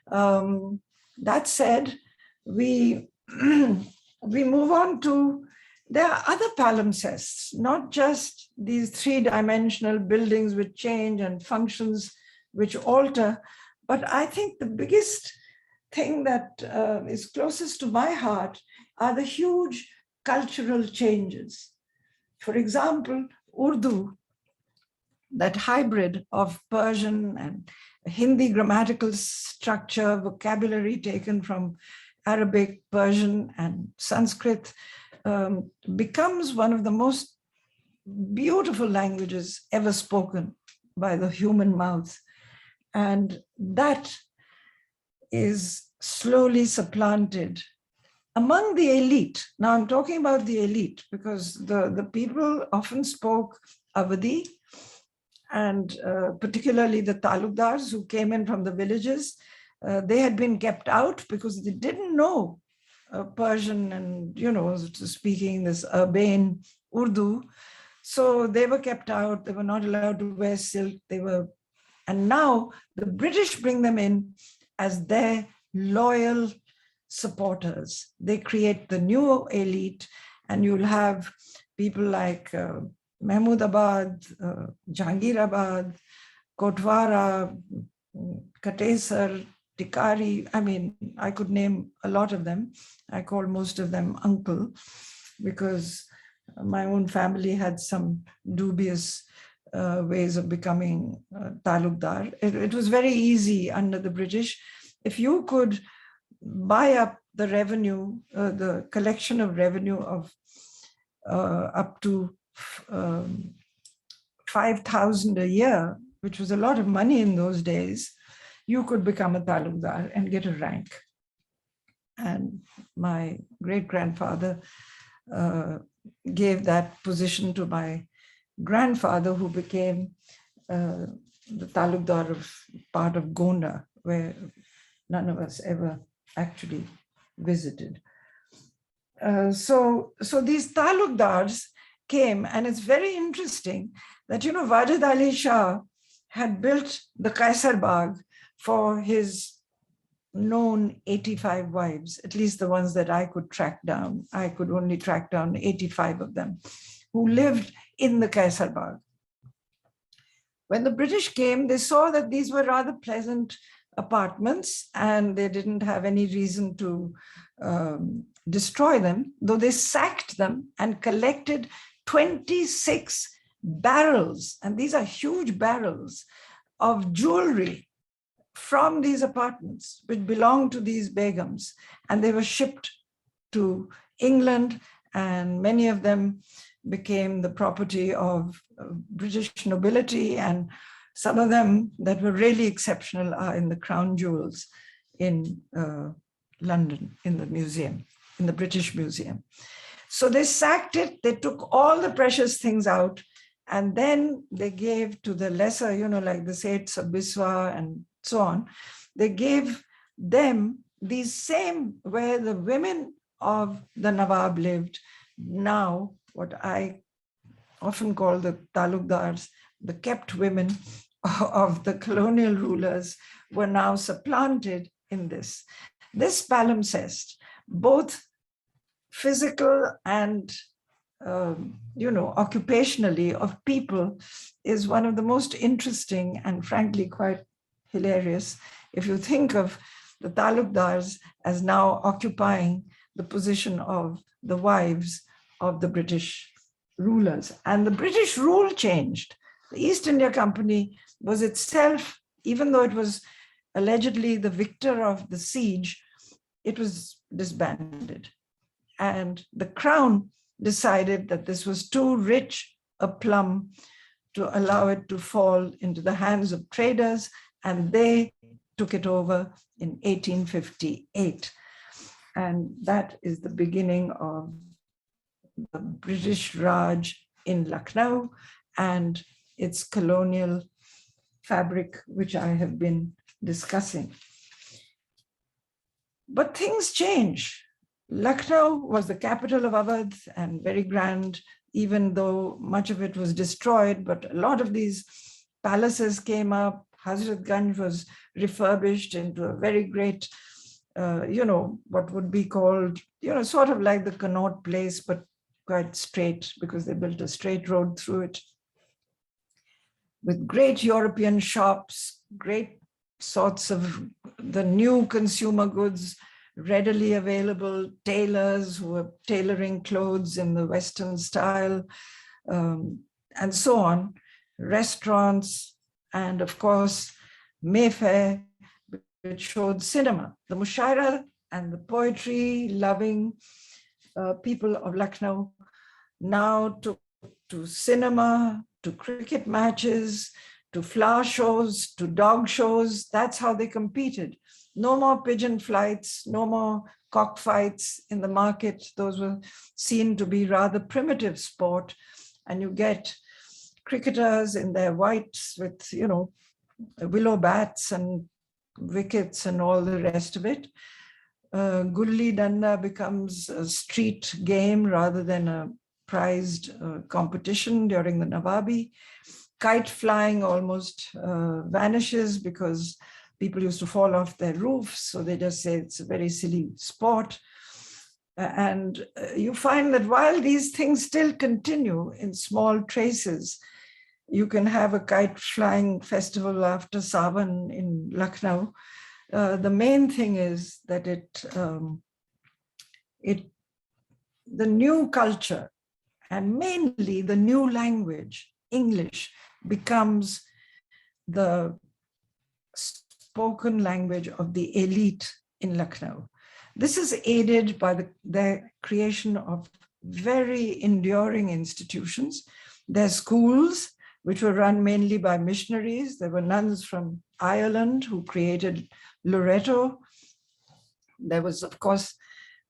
That said, we move on to, there are other palimpsests, not just these three-dimensional buildings which change and functions which alter, but I think the biggest thing that is closest to my heart are the huge cultural changes. For example, Urdu, that hybrid of Persian and Hindi grammatical structure, vocabulary taken from Arabic, Persian, and Sanskrit, becomes one of the most beautiful languages ever spoken by the human mouth. And that is slowly supplanted among the elite. Now I'm talking about the elite because the people often spoke Awadhi, and particularly the talukdars who came in from the villages. They had been kept out because they didn't know Persian and, speaking this urbane Urdu. So they were kept out. They were not allowed to wear silk. And now the British bring them in as their loyal supporters. They create the new elite, and you'll have people like Mahmudabad, Jahangirabad, Kotwara, Katesar, Tikari. I mean, I could name a lot of them. I call most of them uncle because my own family had some dubious ways of becoming talukdar. It was very easy under the British. If you could buy up the revenue, the collection of revenue of up to 5,000 a year, which was a lot of money in those days, you could become a talukdar and get a rank. And my great-grandfather gave that position to my grandfather, who became the talukdar of part of Gonda, where none of us ever actually visited. So these talukdars came, and it's very interesting that, Wajid Ali Shah had built the Kaisar Bagh for his known 85 wives, at least the ones that I could track down. I could only track down 85 of them who lived in the Kaisar Bagh. When the British came, they saw that these were rather pleasant apartments and they didn't have any reason to destroy them, though they sacked them and collected 26 barrels, and these are huge barrels, of jewelry from these apartments, which belonged to these begums, and they were shipped to England, and many of them became the property of British nobility, and some of them that were really exceptional are in the crown jewels in London, in the museum, in the British Museum. So they sacked it, they took all the precious things out, and then they gave to the lesser, like the Seths of Biswa and so on, they gave them these same, where the women of the Nawab lived, now what I often call the talukdars, the kept women of the colonial rulers, were now supplanted in this. This palimpsest, both physical and occupationally of people, is one of the most interesting and frankly quite hilarious if you think of the talukdars as now occupying the position of the wives of the British rulers. And the British rule changed. The East India Company was itself, even though it was allegedly the victor of the siege, it was disbanded. And the crown decided that this was too rich a plum to allow it to fall into the hands of traders, and they took it over in 1858. And that is the beginning of the British Raj in Lucknow and its colonial fabric, which I have been discussing. But things change. Lucknow was the capital of Awadh and very grand, even though much of it was destroyed, but a lot of these palaces came up. Hazratganj was refurbished into a very great, what would be called, sort of like the Connaught Place, but quite straight because they built a straight road through it. With great European shops, great sorts of the new consumer goods readily available, tailors who were tailoring clothes in the Western style, and so on, restaurants, and of course, Mayfair, which showed cinema. The mushaira and the poetry-loving people of Lucknow now took to cinema, to cricket matches, to flower shows, to dog shows. That's how they competed. No more pigeon flights, no more cockfights in the market. Those were seen to be rather primitive sport. And you get cricketers in their whites with, willow bats and wickets and all the rest of it. Gulli Danda becomes a street game rather than a prized competition during the Nawabi. Kite flying almost vanishes because people used to fall off their roofs, so they just say it's a very silly sport. And you find that while these things still continue in small traces, you can have a kite flying festival after Sawan in Lucknow. The main thing is that the new culture and mainly the new language, English, becomes the spoken language of the elite in Lucknow. This is aided by the creation of very enduring institutions. Their schools, which were run mainly by missionaries. There were nuns from Ireland who created Loreto. There was, of course,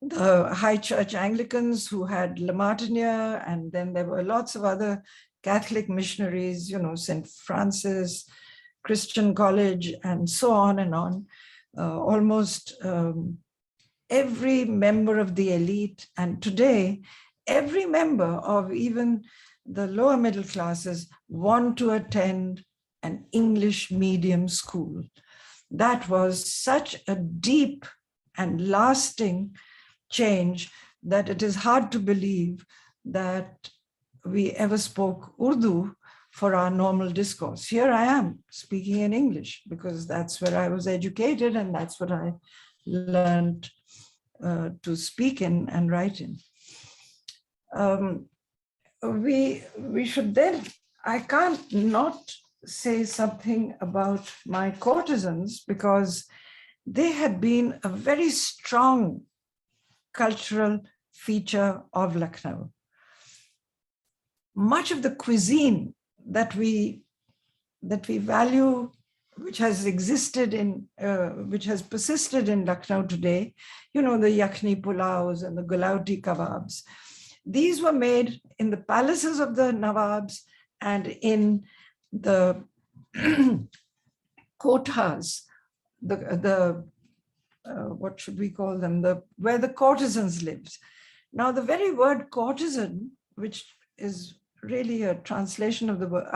the High Church Anglicans who had La Martiniere, and then there were lots of other Catholic missionaries, St. Francis, Christian College, and so on and on. Almost every member of the elite, and today, every member of even the lower middle classes want to attend an English medium school. That was such a deep and lasting change that it is hard to believe that we ever spoke Urdu for our normal discourse. Here I am speaking in English because that's where I was educated and that's what I learned to speak in and write in. We should then, I can't not say something about my courtesans because they had been a very strong cultural feature of Lucknow. Much of the cuisine that we value, which has existed in, which has persisted in Lucknow today, the yakhni pulaus and the gulauti kebabs. These were made in the palaces of the Nawabs and in the kothas, what should we call them, where the courtesans lived. Now, the very word courtesan, which is really a translation of the word,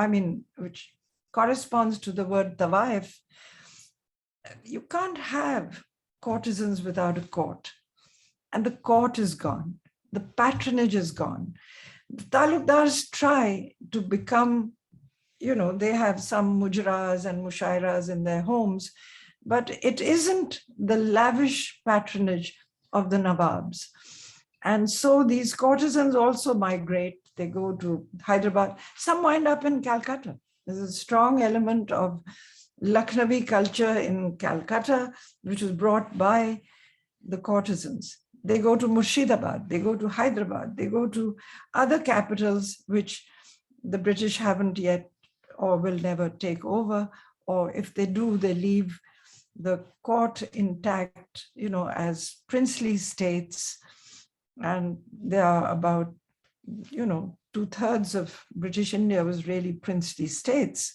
which corresponds to the word tawaif, you can't have courtesans without a court. And the court is gone. The patronage is gone. The talukdars try to become, they have some mujras and mushairas in their homes, but it isn't the lavish patronage of the Nawabs. And so these courtesans also migrate. They go to Hyderabad. Some wind up in Calcutta. There's a strong element of Lucknowi culture in Calcutta, which was brought by the courtesans. They go to Murshidabad, they go to Hyderabad, they go to other capitals which the British haven't yet or will never take over, or if they do, they leave the court intact, as princely states. And there are about, 2/3 of British India was really princely states.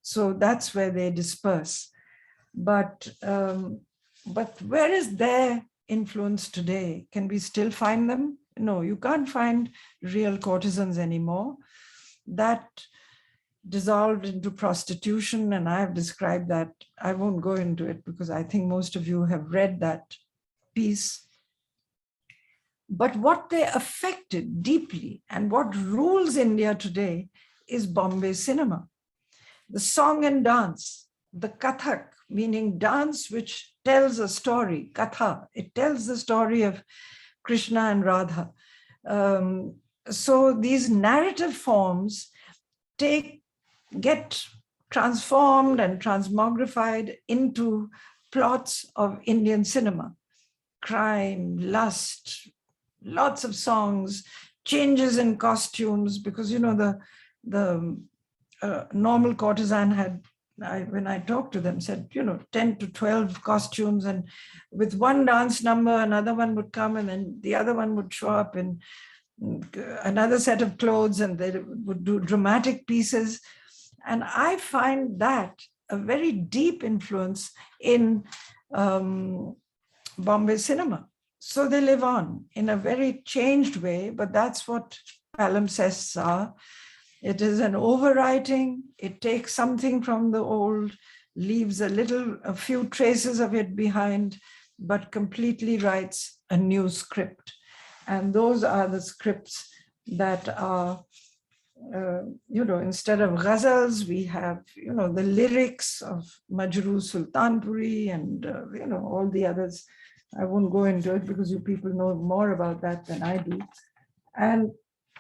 So that's where they disperse. But where is their influence today? Can we still find them? No, you can't find real courtesans anymore. That dissolved into prostitution, and I have described that. I won't go into it because I think most of you have read that piece. But what they affected deeply and what rules India today is Bombay cinema. The song and dance, the Kathak, meaning dance which tells a story, Katha, it tells the story of Krishna and Radha. So these narrative forms get transformed and transmogrified into plots of Indian cinema. Crime, lust, lots of songs, changes in costumes, because, the normal courtesan had, when I talked to them, said, 10 to 12 costumes, and with one dance number, another one would come, and then the other one would show up in another set of clothes, and they would do dramatic pieces. And I find that a very deep influence in Bombay cinema. So they live on in a very changed way, but that's what palimpsests are. It is an overwriting. It takes something from the old, leaves a few traces of it behind, but completely writes a new script. And those are the scripts that are, instead of ghazals, we have, the lyrics of Majroo Sultanpuri and, all the others. I won't go into it because you people know more about that than I do. And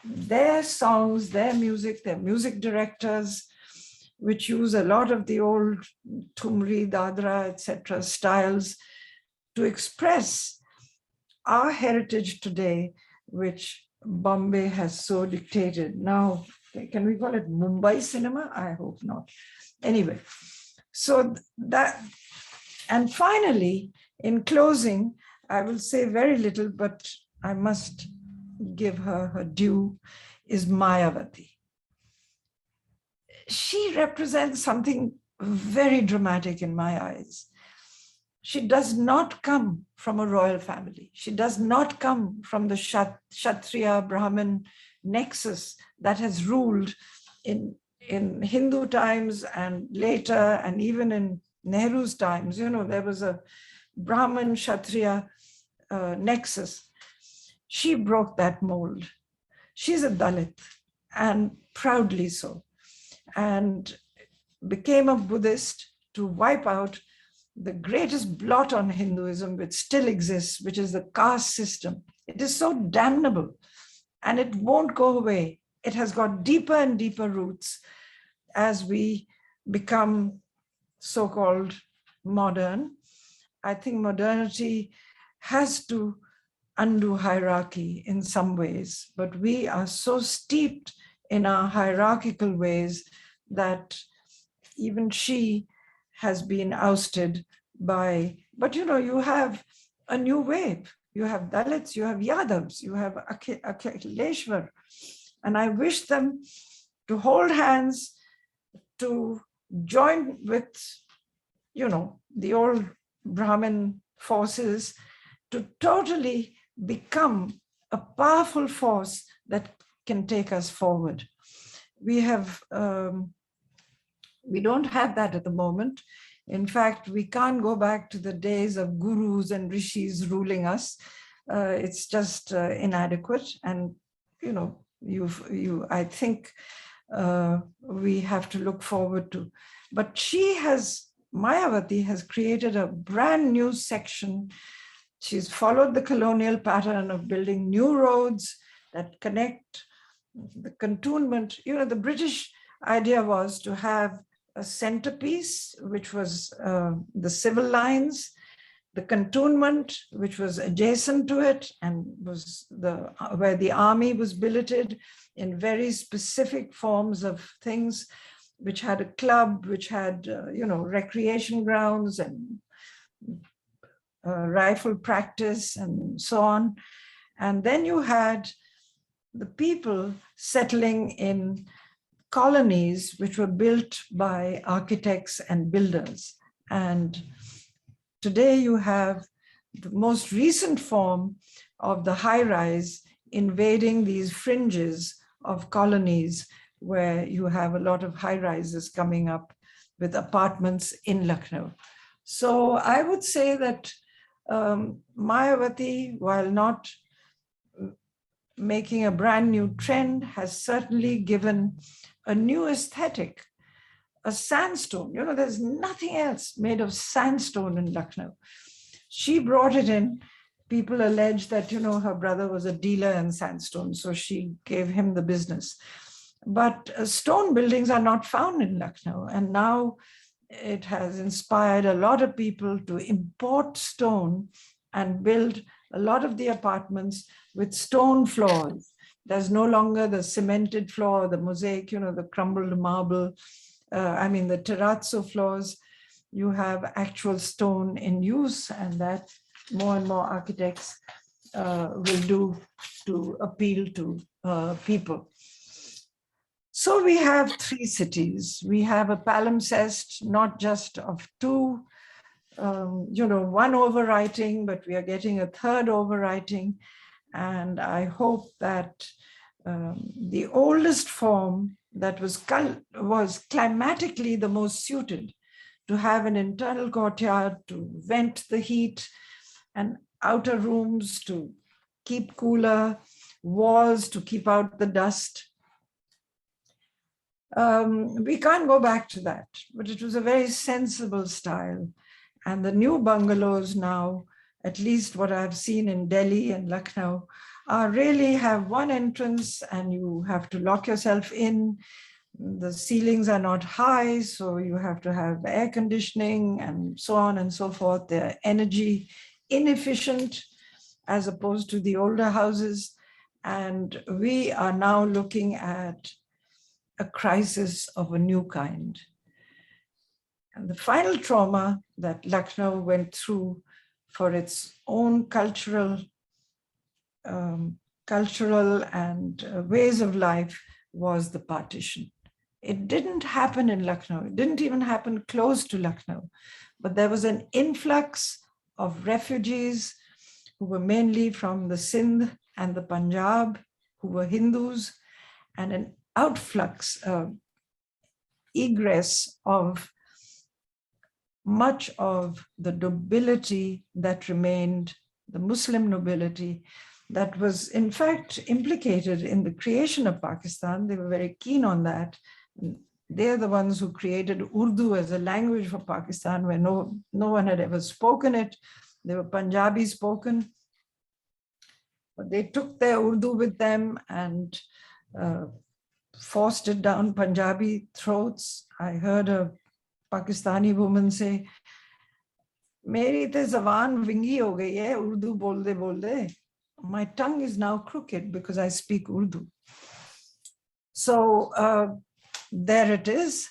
their songs, their music directors, which use a lot of the old Thumri, Dadra, etc. styles to express our heritage today, which Bombay has so dictated. Now, can we call it Mumbai cinema? I hope not. Anyway, so that, and finally, in closing, I will say very little, but I must give her due, is Mayavati. She represents something very dramatic in my eyes. She does not come from a royal family. She does not come from the Kshatriya Brahmin nexus that has ruled in Hindu times and later, and even in Nehru's times. There was a Brahmin Kshatriya nexus. She broke that mold. She's a Dalit, and proudly so, and became a Buddhist to wipe out the greatest blot on Hinduism, which still exists, which is the caste system. It is so damnable, and it won't go away. It has got deeper and deeper roots as we become so-called modern. I think modernity has to undo hierarchy in some ways, but we are so steeped in our hierarchical ways that even she has been ousted by, but you have a new wave. You have Dalits, you have Yadavs, you have Akileshwar, and I wish them to hold hands, to join with, the old Brahmin forces, to totally become a powerful force that can take us forward. We don't have that at the moment. In fact, we can't go back to the days of gurus and rishis ruling us. It's just inadequate. And, you know, I think we have to look forward to. But Mayavati has created a brand new section. She's followed the colonial pattern of building new roads that connect the cantonment. You know, the British idea was to have a centerpiece, which was the civil lines, the cantonment, which was adjacent to it and was where the army was billeted in very specific forms of things, which had a club, which had, you know, recreation grounds and rifle practice and so on. And then you had the people settling in colonies which were built by architects and builders. And today you have the most recent form of the high-rise invading these fringes of colonies where you have a lot of high-rises coming up with apartments in Lucknow. So I would say that Mayavati, while not making a brand new trend, has certainly given a new aesthetic, a sandstone. You know, there's nothing else made of sandstone in Lucknow. She brought it in. People allege that, you know, her brother was a dealer in sandstone, so she gave him the business. But stone buildings are not found in Lucknow. And now it has inspired a lot of people to import stone and build a lot of the apartments with stone floors. There's no longer the cemented floor, the mosaic, you know, the crumbled marble, the terrazzo floors. You have actual stone in use, and that more and more architects will do to appeal to people. So we have three cities. We have a palimpsest, not just of two, one overwriting, but we are getting a third overwriting. And I hope that the oldest form that was climatically the most suited to have an internal courtyard to vent the heat and outer rooms to keep cooler, walls to keep out the dust. We can't go back to that, but it was a very sensible style. And the new bungalows now, at least what I've seen in Delhi and Lucknow, really have one entrance and you have to lock yourself in. The ceilings are not high, so you have to have air conditioning and so on and so forth. They're energy inefficient as opposed to the older houses. And we are now looking at a crisis of a new kind. And the final trauma that Lucknow went through for its own cultural and ways of life was the partition. It didn't happen in Lucknow. It didn't even happen close to Lucknow, but there was an influx of refugees who were mainly from the Sindh and the Punjab, who were Hindus, and an outflux, egress of much of the nobility that remained, the Muslim nobility, that was in fact implicated in the creation of Pakistan. They were very keen on that. They're the ones who created Urdu as a language for Pakistan, where no one had ever spoken it. They were Punjabi spoken. But they took their Urdu with them and forced it down Punjabi throats. I heard a Pakistani woman say, "Meri te zaban vingi ho gayi hai, Urdu bolde bolde." My tongue is now crooked because I speak Urdu. So there it is.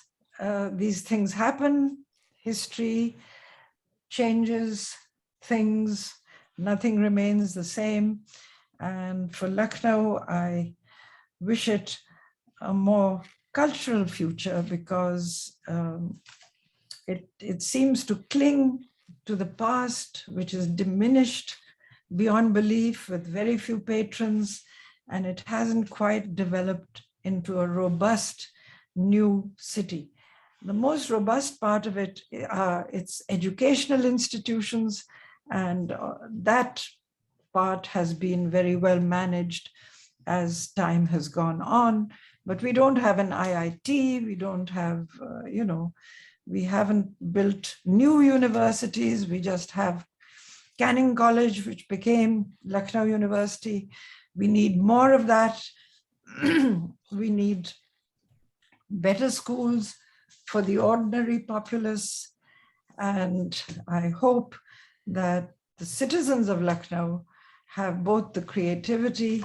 These things happen. History changes things. Nothing remains the same. And for Lucknow, I wish it a more cultural future, because it seems to cling to the past, which is diminished beyond belief with very few patrons, and it hasn't quite developed into a robust new city. The most robust part of it are its educational institutions, and that part has been very well managed as time has gone on. But we don't have an IIT, we don't have, we haven't built new universities, we just have Canning College, which became Lucknow University. We need more of that. We need better schools for the ordinary populace. And I hope that the citizens of Lucknow have both the creativity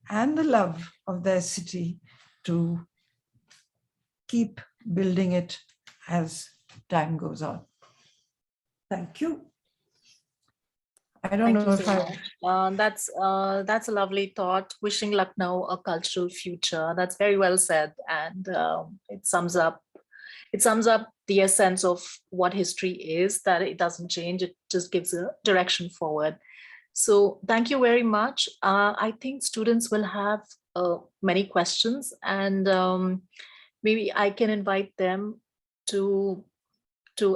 and the love of their city to keep building it as time goes on. Thank you. I don't know if That's a lovely thought. Wishing Lucknow a cultural future. That's very well said, and it sums up the essence of what history is. That it doesn't change; it just gives a direction forward. So, thank you very much. I think students will have many questions, and maybe I can invite them to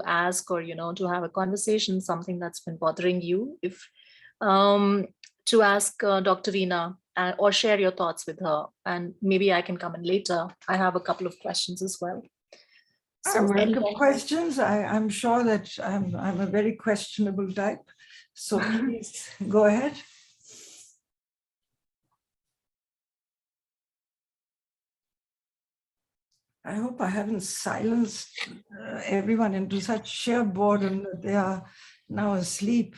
ask, or to have a conversation, something that's been bothering you, if to ask Dr. Veena, or share your thoughts with her, and maybe I can come in later. I have a couple of questions as well. I welcome questions. I'm sure that I'm a very questionable type, so please go ahead. I hope I haven't silenced everyone into such sheer boredom that they are now asleep.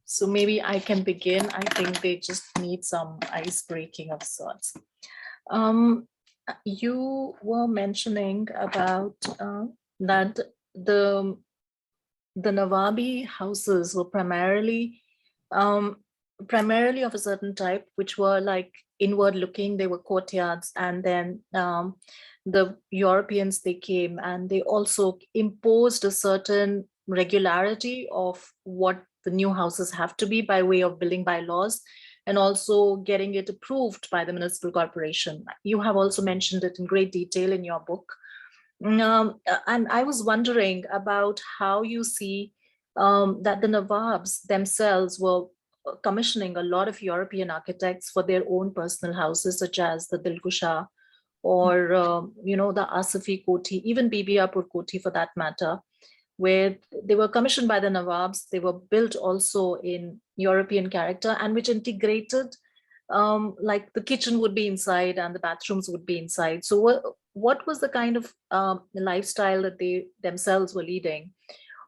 So maybe I can begin. I think they just need some ice breaking of sorts. You were mentioning about that the Nawabi houses were primarily of a certain type, which were like inward looking. They were courtyards, and then the Europeans, they came and they also imposed a certain regularity of what the new houses have to be by way of building bylaws, and also getting it approved by the municipal corporation. You have also mentioned it in great detail in your book. And I was wondering about how you see that the Nawabs themselves were commissioning a lot of European architects for their own personal houses, such as the Dilkusha or, the Asafi Koti, even Bibiyapur Koti for that matter, where they were commissioned by the Nawabs. They were built also in European character, and which integrated, like the kitchen would be inside and the bathrooms would be inside. So what was the kind of lifestyle that they themselves were leading?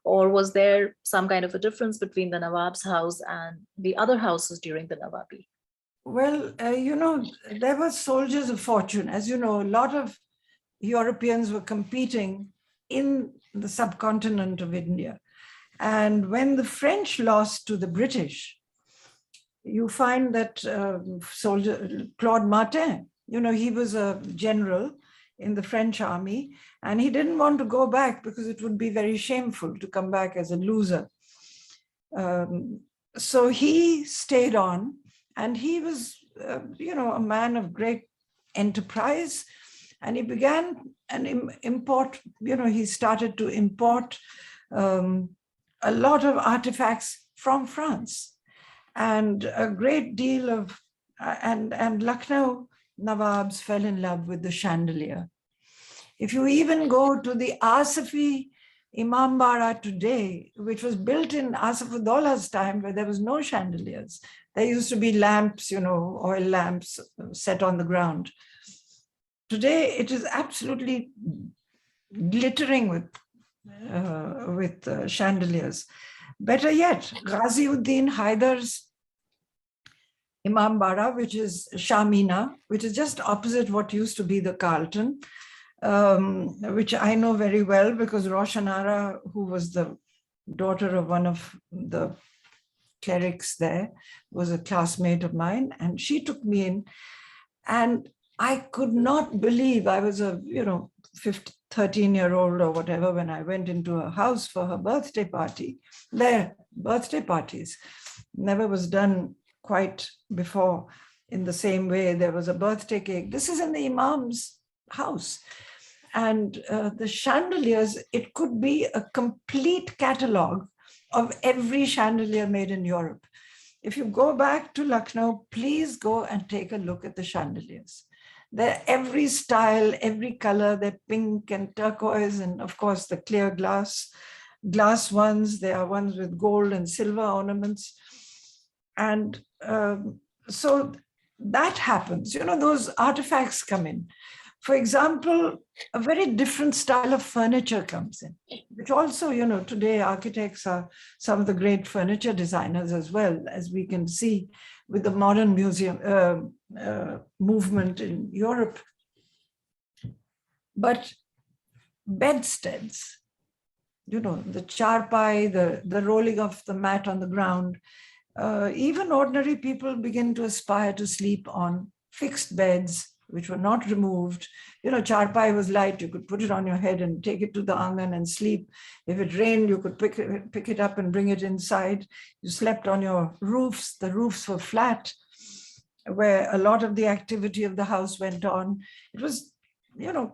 Or was there some kind of a difference between the Nawab's house and the other houses during the Nawabi? Well, there were soldiers of fortune. As you know, a lot of Europeans were competing in the subcontinent of India. And when the French lost to the British, you find that soldier Claude Martin, he was a general in the French army, and he didn't want to go back because it would be very shameful to come back as a loser. So he stayed on, and he was, a man of great enterprise, and he began an import, he started to import a lot of artifacts from France, and a great deal of, and Lucknow Nawabs fell in love with the chandelier. If you even go to the Asafi Imambara today, which was built in Asafuddola's time, where there was no chandeliers, there used to be lamps, oil lamps set on the ground. Today, it is absolutely glittering with chandeliers. Better yet, Ghaziuddin Haidar's Imambara, which is Shamina, which is just opposite what used to be the Carlton, which I know very well because Roshanara, who was the daughter of one of the clerics there, was a classmate of mine, and she took me in, and I could not believe, I was a 13-year-old or whatever when I went into her house for her birthday party. Their birthday parties never was done quite before In the same way, there was a birthday cake. This is in the Imam's house. And the chandeliers, it could be a complete catalogue of every chandelier made in Europe. If you go back to Lucknow, please go and take a look at the chandeliers. They're every style, every color, they're pink and turquoise, and of course the clear glass ones. There are ones with gold and silver ornaments. And so that happens, those artifacts come in. For example, a very different style of furniture comes in, which also, today architects are some of the great furniture designers as well, as we can see with the modern museum movement in Europe. But bedsteads, the charpai, the rolling of the mat on the ground, even ordinary people begin to aspire to sleep on fixed beds, which were not removed. Charpai was light, you could put it on your head and take it to the angan and sleep. If it rained, you could pick it up and bring it inside. You slept on your roofs. The roofs were flat, where a lot of the activity of the house went on. It was,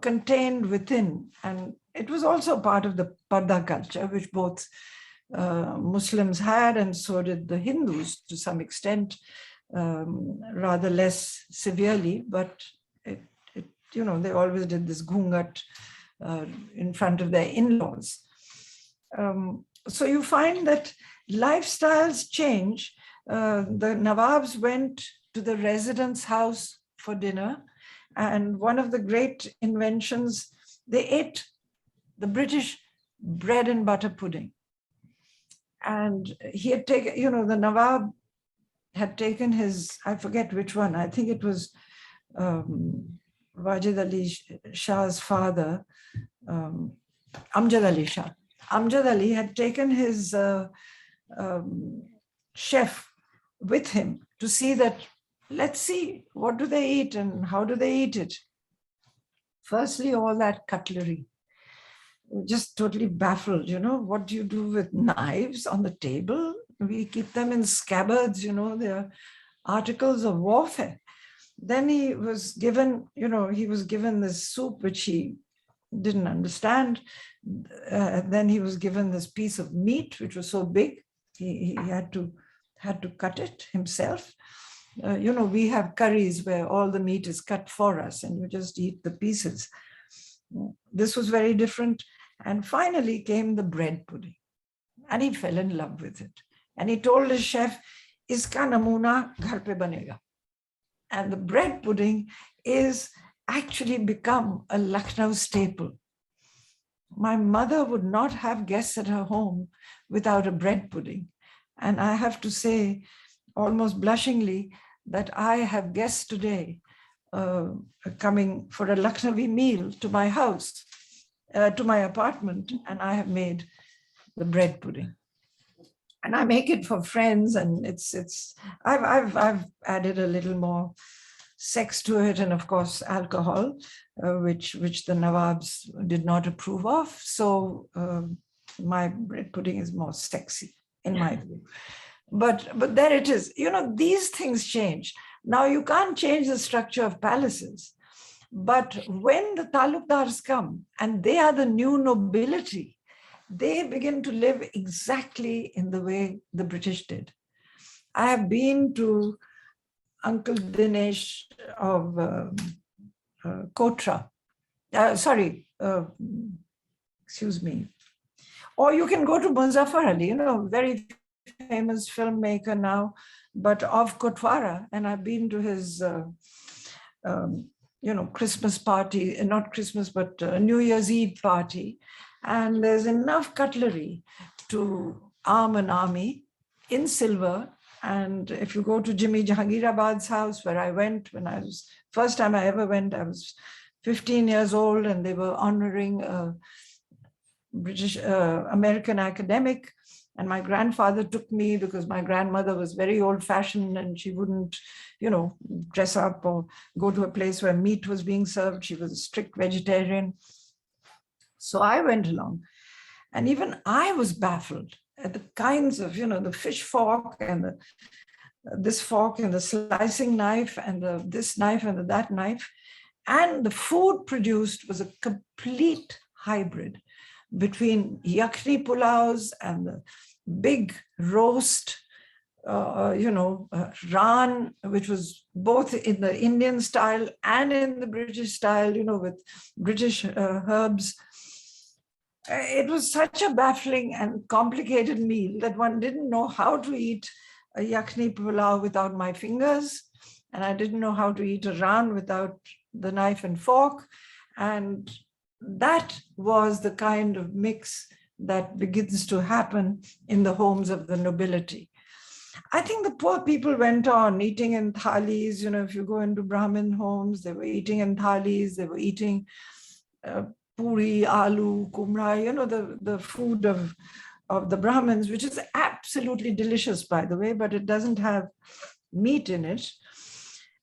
contained within. And it was also part of the Parda culture, which both Muslims had, and so did the Hindus to some extent, rather less severely, but they always did this ghungat in front of their in-laws. So you find that lifestyles change. The Nawabs went to the resident's house for dinner, and one of the great inventions, they ate the British bread and butter pudding. And he had taken, the Nawab had taken his, I forget which one, I think it was Wajid Ali Shah's father, Amjad Ali Shah. Amjad Ali had taken his chef with him to see that, let's see, what do they eat and how do they eat it? Firstly, all that cutlery. Just totally baffled, what do you do with knives on the table? We keep them in scabbards, they're articles of warfare. Then he was given, this soup, which he didn't understand. Then he was given this piece of meat, which was so big, he had to cut it himself. We have curries where all the meat is cut for us and you just eat the pieces. This was very different. And finally came the bread pudding. And he fell in love with it. And he told his chef, Iska namuna ghar pe banega. And the bread pudding is actually become a Lucknow staple. My mother would not have guests at her home without a bread pudding. And I have to say, almost blushingly, that I have guests today coming for a Lucknowi meal to my house, to my apartment, and I have made the bread pudding. And I make it for friends, and I've added a little more sex to it, and of course alcohol, which the Nawabs did not approve of. So my bread pudding is more sexy in my view. But there it is. These things change. Now you can't change the structure of palaces, but when the talukdars come and they are the new nobility, they begin to live exactly in the way the British did. I have been to Uncle Dinesh of Kotra, excuse me. Or you can go to Muzaffar Ali, very famous filmmaker now, but of Kotwara, and I've been to his, Christmas party, not Christmas, but New Year's Eve party. And there's enough cutlery to arm an army in silver. And if you go to Jimmy Jahangirabad's house, where I went when I was, first time I ever went, I was 15 years old, and they were honoring a British American academic. And my grandfather took me because my grandmother was very old fashioned and she wouldn't, dress up or go to a place where meat was being served. She was a strict vegetarian. So I went along, and even I was baffled at the kinds of, the fish fork and this fork and the slicing knife and this knife and that knife. And the food produced was a complete hybrid between yakhni pulaus and the big roast, raan, which was both in the Indian style and in the British style, with British herbs. It was such a baffling and complicated meal that one didn't know how to eat a yakhni pulao without my fingers, and I didn't know how to eat a raan without the knife and fork. And that was the kind of mix that begins to happen in the homes of the nobility. I think the poor people went on eating in thalis. If you go into Brahmin homes, they were eating in thalis, they were eating puri, aloo, kumra, the food of the Brahmins, which is absolutely delicious, by the way, but it doesn't have meat in it.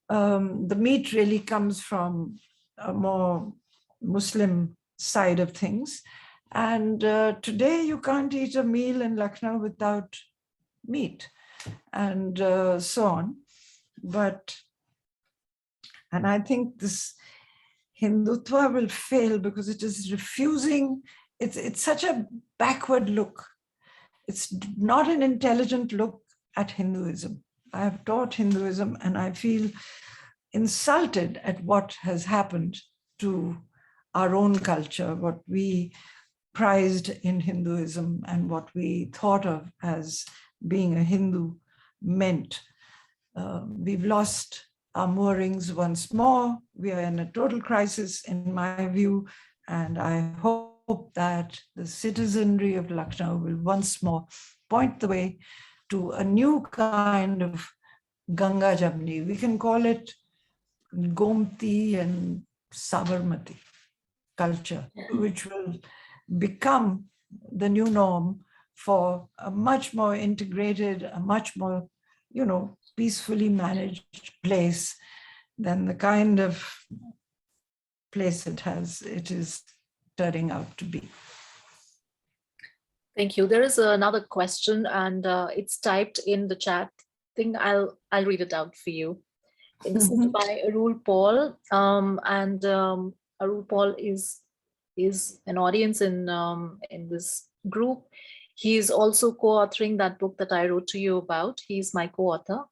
The meat really comes from a more Muslim side of things. And today you can't eat a meal in Lucknow without meat and so on. And I think this Hindutva will fail because it is refusing, it's such a backward look. It's not an intelligent look at Hinduism. I have taught Hinduism and I feel insulted at what has happened to our own culture, what we prized in Hinduism and what we thought of as being a Hindu meant. We've lost our moorings once more. We are in a total crisis, in my view, and I hope that the citizenry of Lucknow will once more point the way to a new kind of Ganga Jamni. We can call it Gomti and Sabarmati culture, which will become the new norm for a much more integrated, a much more, peacefully managed place than the kind of place it is turning out to be. Thank you. There is another question, and it's typed in the chat. I think I'll read it out for you. This is by Arul Paul, and Arul Paul is an audience in this group. He is also co-authoring that book that I wrote to you about. He's my co-author.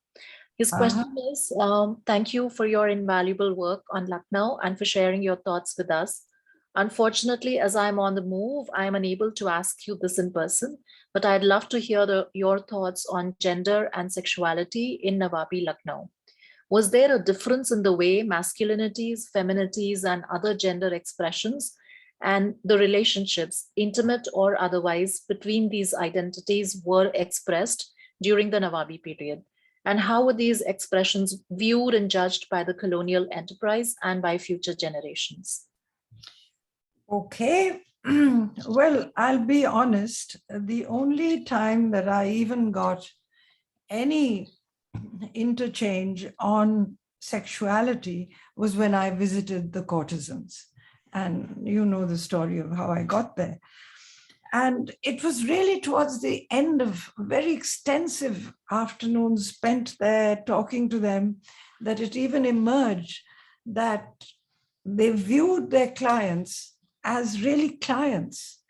His question is, thank you for your invaluable work on Lucknow and for sharing your thoughts with us. Unfortunately, as I'm on the move, I'm unable to ask you this in person, but I'd love to hear your thoughts on gender and sexuality in Nawabi Lucknow. Was there a difference in the way masculinities, feminities, and other gender expressions and the relationships, intimate or otherwise, between these identities were expressed during the Nawabi period? And how were these expressions viewed and judged by the colonial enterprise and by future generations? Okay, well, I'll be honest. The only time that I even got any interchange on sexuality was when I visited the courtesans. And you know the story of how I got there. And it was really towards the end of very extensive afternoons spent there talking to them that it even emerged that they viewed their clients as really clients,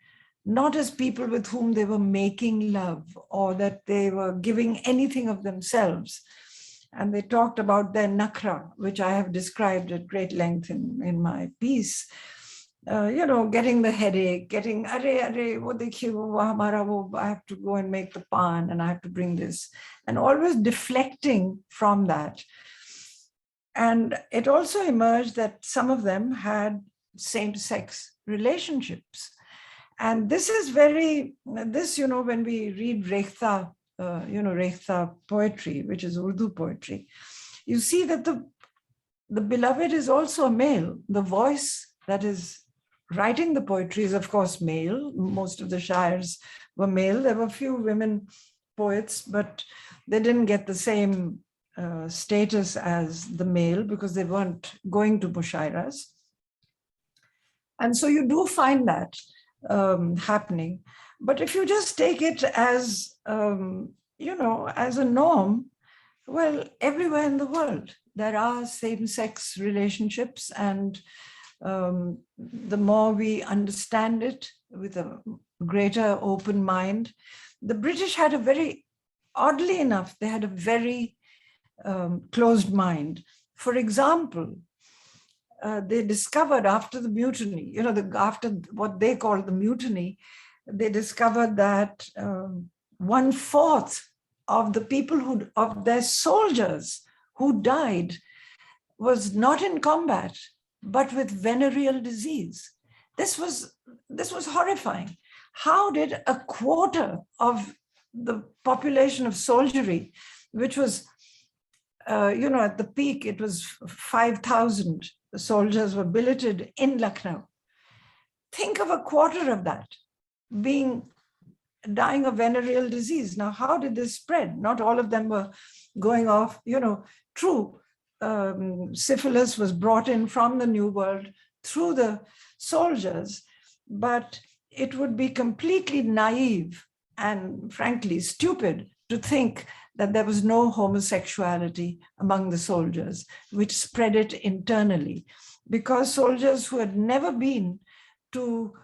not as people with whom they were making love or that they were giving anything of themselves. And they talked about their nakra, which I have described at great length in my piece. Getting the headache, getting, I have to go and make the pan and I have to bring this, and always deflecting from that. And it also emerged that some of them had same-sex relationships. And this is when we read Rekhta, Rekhta poetry, which is Urdu poetry, you see that the beloved is also a male. The voice that is writing the poetry is, of course, male. Most of the shairs were male. There were a few women poets, but they didn't get the same status as the male because they weren't going to mushairas. And so you do find that happening. But if you just take it as, as a norm, Well, everywhere in the world, there are same-sex relationships, and the more we understand it with a greater open mind, the British had a very, oddly enough, they had a very closed mind. For example, they discovered after the mutiny, after what they called the mutiny, they discovered that 1/4 of the people of their soldiers who died was not in combat, but with venereal disease. This was horrifying. How did a quarter of the population of soldiery, which was, at the peak, it was 5,000 soldiers were billeted in Lucknow. Think of a quarter of that dying of venereal disease. Now, how did this spread? Not all of them were going off, true. Syphilis was brought in from the New World through the soldiers, but it would be completely naive and frankly stupid to think that there was no homosexuality among the soldiers, which spread it internally, because soldiers who had never been to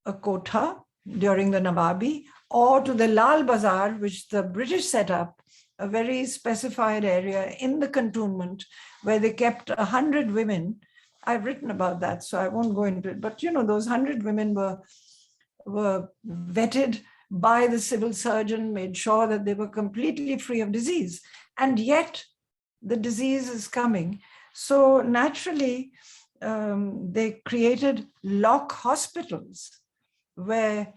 a kotha during the Nawabi or to the Lal Bazaar, which the British set up, a very specified area in the cantonment where they kept 100 women. I've written about that, so I won't go into it. But, those 100 women were vetted by the civil surgeon, made sure that they were completely free of disease. And yet the disease is coming. So naturally, they created lock hospitals where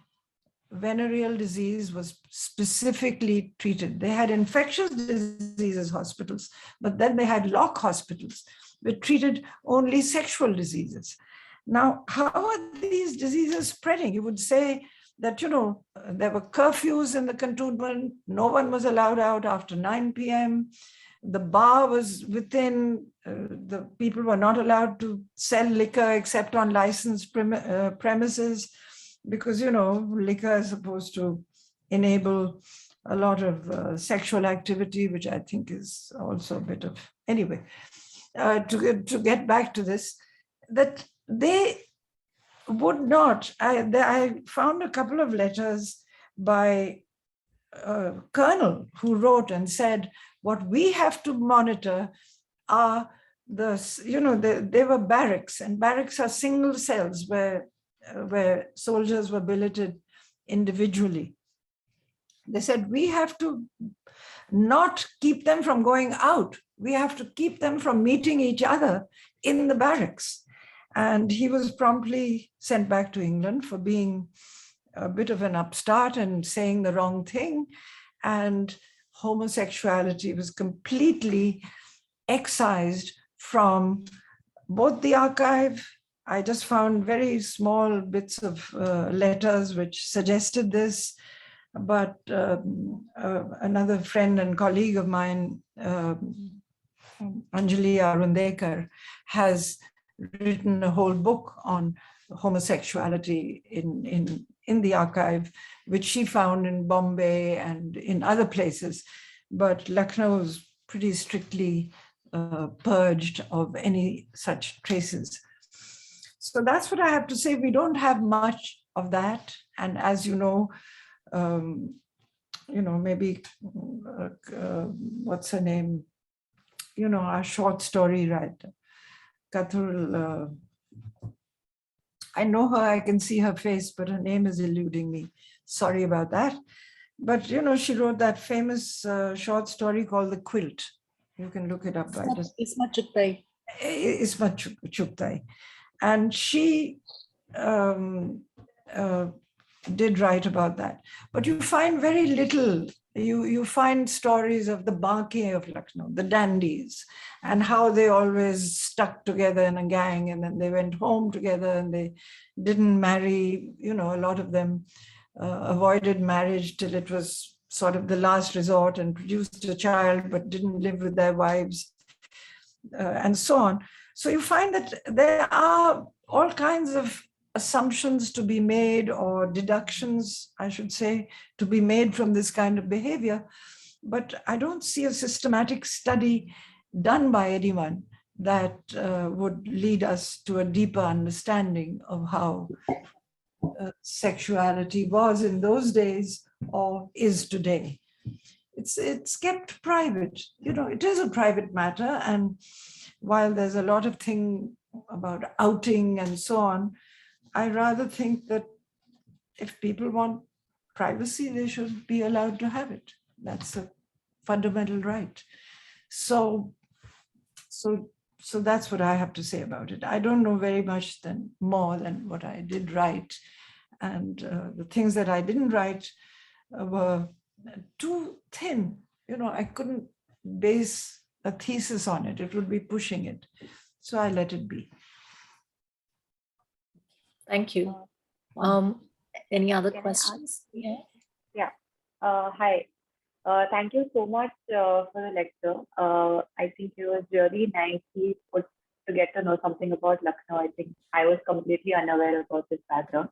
venereal disease was specifically treated. They had infectious diseases hospitals, but then they had lock hospitals which treated only sexual diseases. Now, how are these diseases spreading? You would say that, there were curfews in the cantonment. No one was allowed out after 9 p.m. The bar was within, the people were not allowed to sell liquor except on licensed premises, because, liquor is supposed to enable a lot of sexual activity, which I think is also a bit of, anyway, to get back to this, that they would not, I found a couple of letters by a colonel who wrote and said, what we have to monitor are they were barracks, and barracks are single cells where soldiers were billeted individually. They said, we have to not keep them from going out. We have to keep them from meeting each other in the barracks. And he was promptly sent back to England for being a bit of an upstart and saying the wrong thing. And homosexuality was completely excised from both the archive. I just found very small bits of letters which suggested this, but another friend and colleague of mine, Anjali Arundekar, has written a whole book on homosexuality in the archive, which she found in Bombay and in other places. But Lucknow was pretty strictly purged of any such traces. So that's what I have to say. We don't have much of that. And as you know, maybe, what's her name? Our short story writer, Kathur, I know her, I can see her face, but her name is eluding me. Sorry about that. But, she wrote that famous short story called The Quilt. You can look it up. Isma Chugtai. Isma Chugtai. And she did write about that. But you find very little. You find stories of the Baki of Lucknow, the dandies, and how they always stuck together in a gang, and then they went home together and they didn't marry. A lot of them avoided marriage till it was sort of the last resort and produced a child, but didn't live with their wives, and so on. So you find that there are all kinds of assumptions to be made, or deductions, I should say, to be made from this kind of behavior. but I don't see a systematic study done by anyone that would lead us to a deeper understanding of how sexuality was in those days or is today. It's kept private. It is a private matter, and while there's a lot of thing about outing and so on, I rather think that if people want privacy, they should be allowed to have it. That's a fundamental right. So that's what I have to say about it. I don't know very much more than what I did write. And the things that I didn't write were too thin. I couldn't base a thesis on it. It would be pushing it. So I let it be. Thank you. Any other questions? Yeah. Hi. Thank you so much for the lecture. I think it was really nicely put to get to know something about Lucknow. I think I was completely unaware about this background.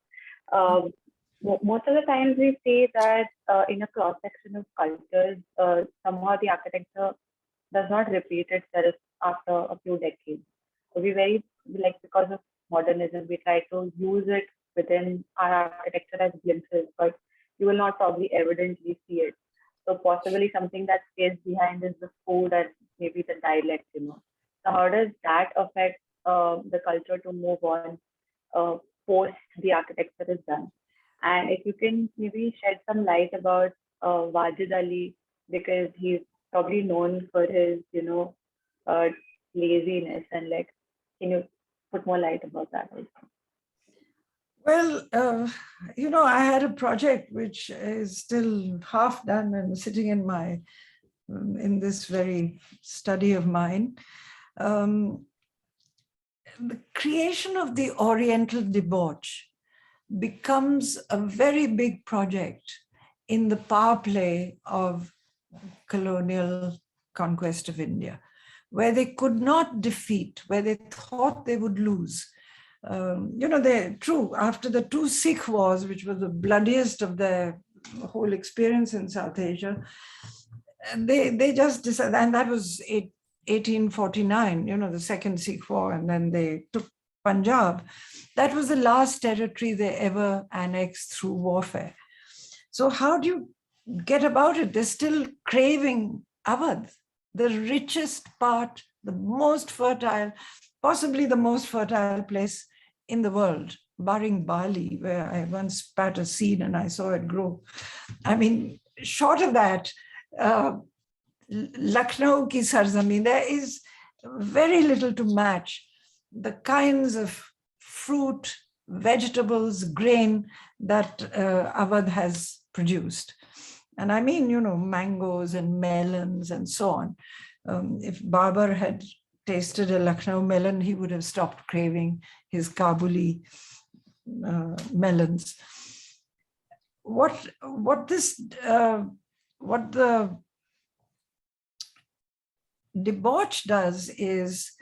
Most of the times we say that in a cross-section of cultures, somehow the architecture does not repeat itself after a few decades. So because of modernism, we try to use it within our architecture as glimpses, but you will not probably evidently see it. So possibly something that stays behind is the food and maybe the dialect, So how does that affect the culture to move on post the architecture is done? And if you can maybe shed some light about Wajid Ali, because he's probably known for his, laziness, and can you put more light about that also? Well, I had a project which is still half done and sitting in this very study of mine. The creation of the Oriental debauch becomes a very big project in the power play of colonial conquest of India, where they could not defeat, where they thought they would lose. They're true. After the two Sikh wars, which was the bloodiest of their whole experience in South Asia, they just decided, and that was 1849, the second Sikh war, and then they took Punjab. That was the last territory they ever annexed through warfare. So how do you get about it? They're still craving Awadh, the richest part, the most fertile, possibly the most fertile place in the world, barring Bali, where I once spat a seed and I saw it grow. I mean, short of that, Lucknow ki sarzameen, there is very little to match the kinds of fruit, vegetables, grain that Awadh has produced. And I mean, mangoes and melons and so on. If Babar had tasted a Lucknow melon, he would have stopped craving his Kabuli melons. What the debauch does is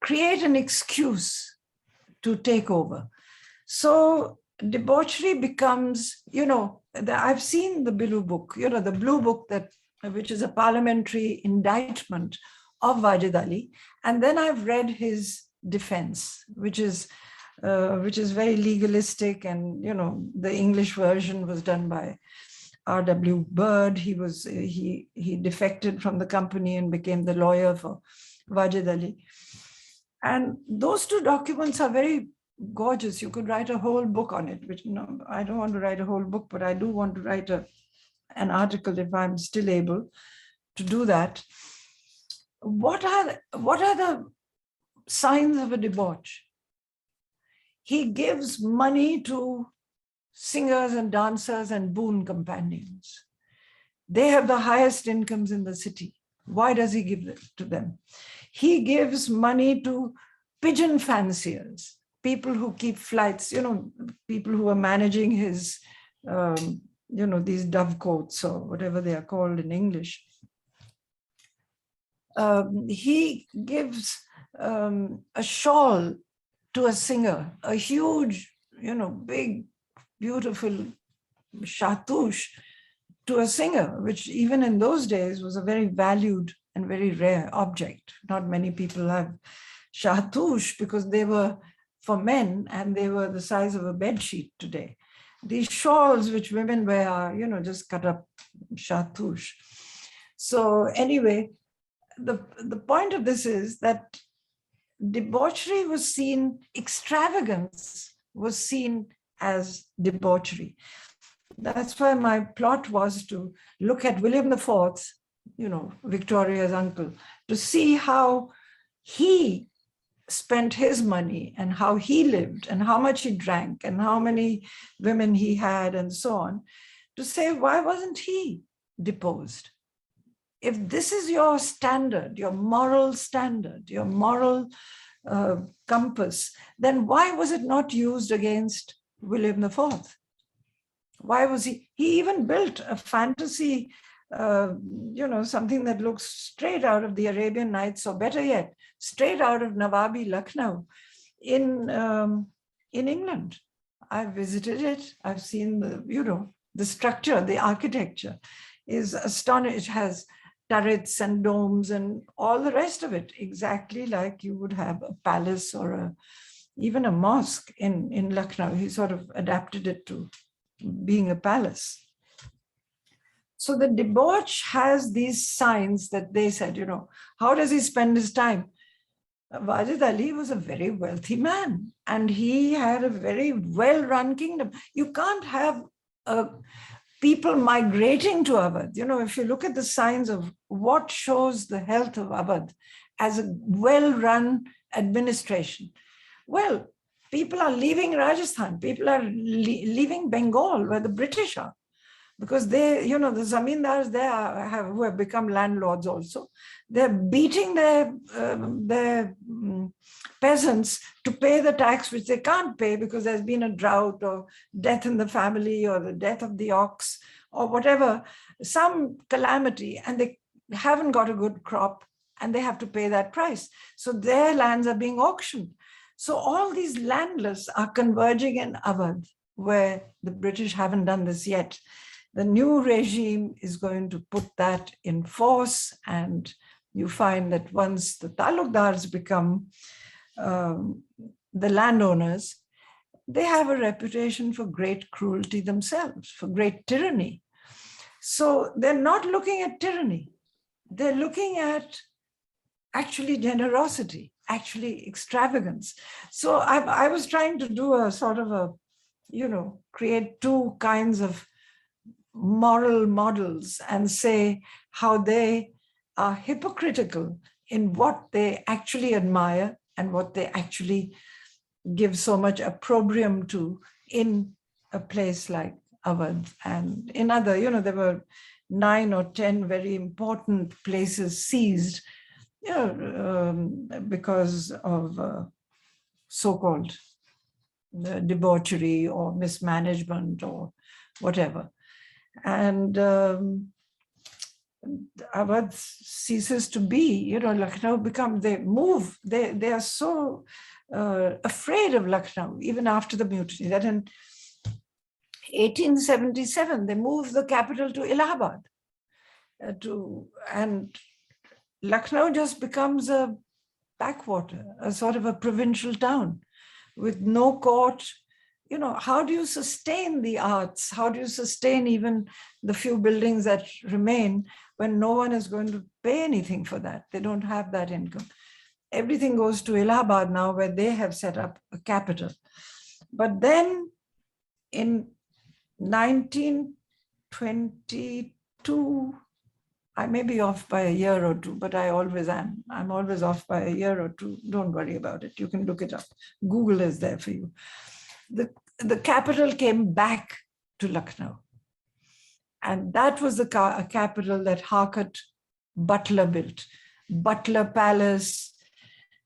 create an excuse to take over. So debauchery becomes, I've seen the Blue Book, the Blue Book which is a parliamentary indictment of Wajid Ali, and then I've read his defense, which is very legalistic, and the English version was done by R.W. Bird. He defected from the company and became the lawyer for Wajid Ali. And those two documents are very gorgeous. You could write a whole book on it, which I don't want to write a whole book, but I do want to write an article if I'm still able to do that. What are the signs of a debauch? He gives money to singers and dancers and boon companions. They have the highest incomes in the city. Why does he give it to them? He gives money to pigeon fanciers, people who keep flights, people who are managing his, these dovecotes or whatever they are called in English. He gives a shawl to a singer, a huge, big, beautiful chatouche to a singer, which even in those days was a very valued and very rare object. Not many people have chartouche because they were for men and they were the size of a bed sheet today. These shawls which women wear are, just cut up chartouche. So anyway, the point of this is that debauchery was seen, extravagance was seen as debauchery. That's why my plot was to look at William IV, Victoria's uncle, to see how he spent his money and how he lived and how much he drank and how many women he had and so on, to say, why wasn't he deposed? If this is your standard, your moral standard, your moral compass, then why was it not used against William IV? Why was he even built a fantasy, something that looks straight out of the Arabian Nights, or better yet, straight out of Nawabi Lucknow in England. I've visited it. I've seen the structure, the architecture is astonishing. It has turrets and domes and all the rest of it, exactly like you would have a palace or even a mosque in Lucknow. He sort of adapted it to being a palace. So the debauch has these signs that they said, how does he spend his time? Wajid Ali was a very wealthy man and he had a very well-run kingdom. You can't have people migrating to Awadh. If you look at the signs of what shows the health of Awadh as a well-run administration, well, people are leaving Rajasthan, people are leaving Bengal, where the British are, because they, the zamindars there who have become landlords also, they're beating their peasants to pay the tax which they can't pay because there's been a drought or death in the family or the death of the ox or whatever, some calamity, and they haven't got a good crop and they have to pay that price. So their lands are being auctioned. So all these landless are converging in Awadh, where the British haven't done this yet. The new regime is going to put that in force, and you find that once the talukdars become the landowners, they have a reputation for great cruelty themselves, for great tyranny. So they're not looking at tyranny. They're looking at actually generosity, actually extravagance. So I was trying to do a sort of create two kinds of moral models and say how they are hypocritical in what they actually admire and what they actually give so much opprobrium to in a place like Awadh. And in other, there were 9 or 10 very important places seized, because of so-called debauchery or mismanagement or whatever. And Awadh ceases to be, Lucknow they are so afraid of Lucknow, even after the mutiny, that in 1877, they moved the capital to Allahabad. And Lucknow just becomes a backwater, a sort of a provincial town with no court. How do you sustain the arts? How do you sustain even the few buildings that remain when no one is going to pay anything for that? They don't have that income. Everything goes to Allahabad now, where they have set up a capital. But then in 1922, I may be off by a year or two, but I always am. I'm always off by a year or two. Don't worry about it. You can look it up. Google is there for you. The capital came back to Lucknow. And that was the capital that Harkat Butler built. Butler Palace,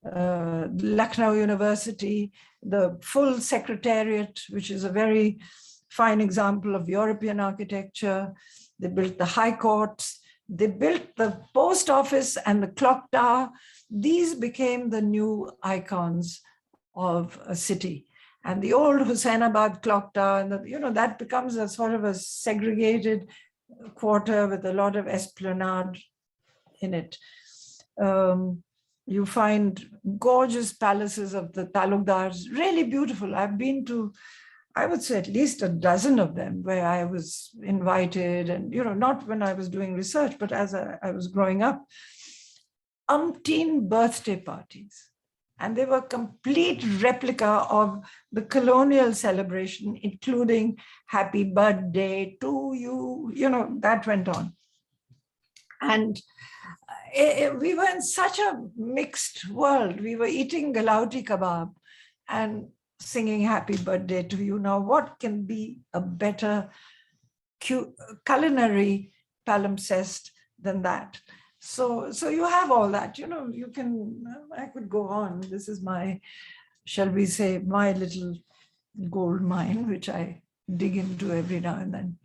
Lucknow University, the full secretariat, which is a very fine example of European architecture. They built the high courts. They built the post office and the clock tower. These became the new icons of a city. And the old Husainabad clock tower, and that becomes a sort of a segregated quarter with a lot of esplanade in it. You find gorgeous palaces of the talukdars, really beautiful. I've been to, I would say, at least a dozen of them where I was invited, and not when I was doing research, but as I was growing up. Umpteen birthday parties, and they were complete replica of the colonial celebration, including happy birthday to you, that went on. And we were in such a mixed world. We were eating galauti kebab and singing happy birthday to you. Now, what can be a better culinary palimpsest than that? So you have all that, you can, I could go on. This is my, shall we say, my little gold mine, which I dig into every now and then.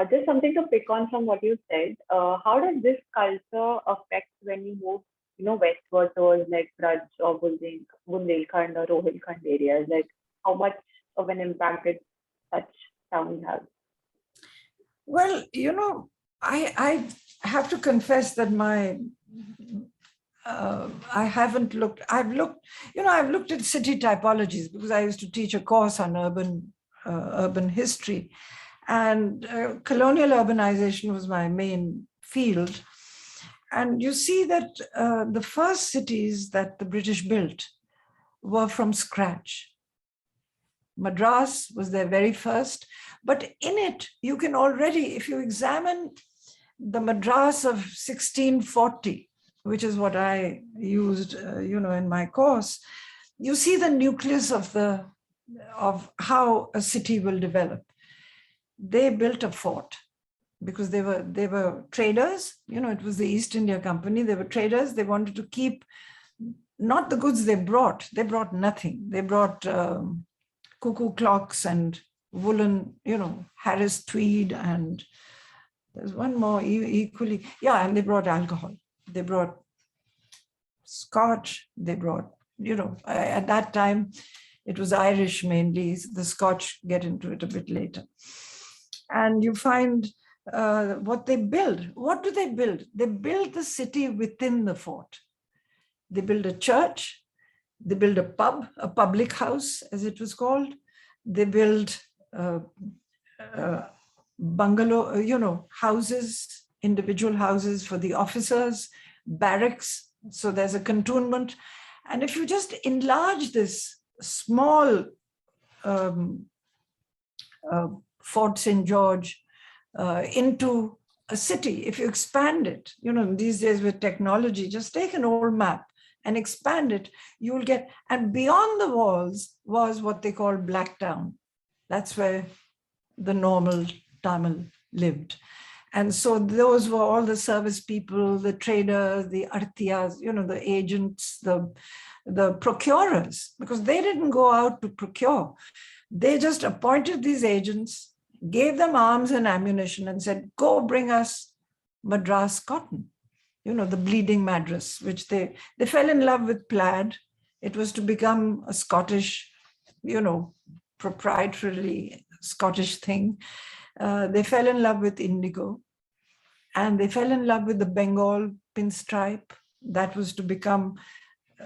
Just something to pick on from what you said. How does this culture affect when you move, westward towards like Braj or Bundelkhand or Rohilkhand areas? Like, how much of an impact did such towns have? Well, I have to confess that I haven't looked. I've looked at city typologies because I used to teach a course on urban history. And colonial urbanization was my main field. And you see that the first cities that the British built were from scratch. Madras was their very first, but in it, you can already, if you examine the Madras of 1640, which is what I used, in my course, you see the nucleus of how a city will develop. They built a fort because they were traders. It was the East India Company. They were traders. They wanted to keep not the goods they brought. They brought nothing. They brought cuckoo clocks and woolen, Harris tweed, and there's one more equally. Yeah, and they brought alcohol. They brought scotch. They brought, at that time, it was Irish mainly. The Scotch get into it a bit later. And you find what they build. What do they build? They build the city within the fort. They build a church. They build a pub, a public house, as it was called. They build bungalow, houses, individual houses for the officers, barracks. So there's a cantonment. And if you just enlarge this small Fort St. George into a city, if you expand it, these days with technology, just take an old map and expand it, you will get, and beyond the walls was what they call Black Town. That's where the normal Tamil lived. And so those were all the service people, the traders, the artiyas, the agents, the procurers, because they didn't go out to procure. They just appointed these agents, gave them arms and ammunition and said, go bring us Madras cotton, the bleeding Madras, which they fell in love with plaid. It was to become a Scottish, proprietarily Scottish thing. They fell in love with indigo, and they fell in love with the Bengal pinstripe. That was to become,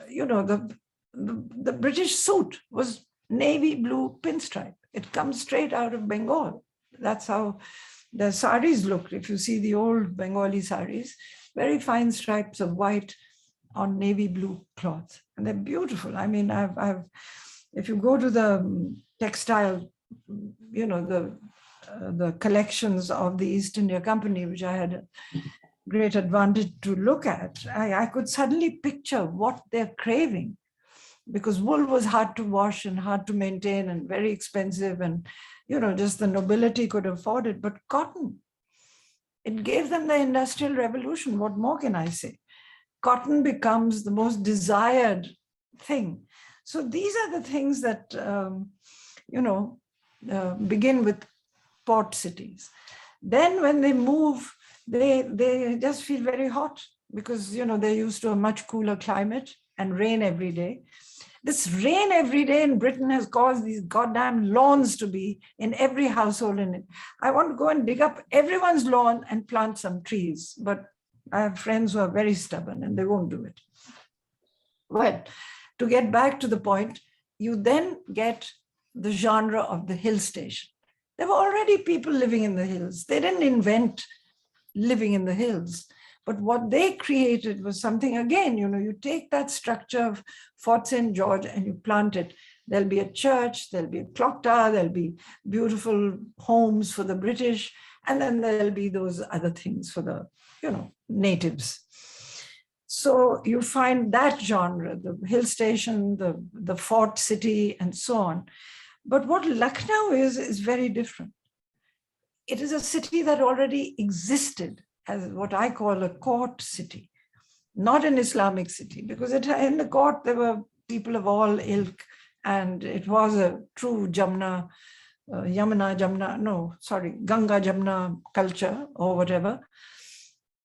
the British suit was navy blue pinstripe. It comes straight out of Bengal. That's how the saris looked. If you see the old Bengali saris, very fine stripes of white on navy blue cloth. And they're beautiful. I mean, if you go to the textile, the collections of the East India Company, which I had a great advantage to look at, I could suddenly picture what they're craving, because wool was hard to wash and hard to maintain and very expensive, and just the nobility could afford it. But cotton, it gave them the Industrial Revolution. What more can I say? Cotton becomes the most desired thing. So these are the things that begin with port cities. Then when they move, they just feel very hot because they're used to a much cooler climate and rain every day. This rain every day in Britain has caused these goddamn lawns to be in every household in it. I want to go and dig up everyone's lawn and plant some trees, but I have friends who are very stubborn and they won't do it. Well, to get back to the point, you then get the genre of the hill station. There were already people living in the hills. They didn't invent living in the hills. But what they created was something, again, you take that structure of Fort St. George and you plant it. There'll be a church, there'll be a clock tower, there'll be beautiful homes for the British, and then there'll be those other things for the, natives. So you find that genre, the hill station, the fort city, and so on. But what Lucknow is very different. It is a city that already existed as what I call a court city, not an Islamic city, because in the court there were people of all ilk, and it was a true Ganga Jamna culture or whatever.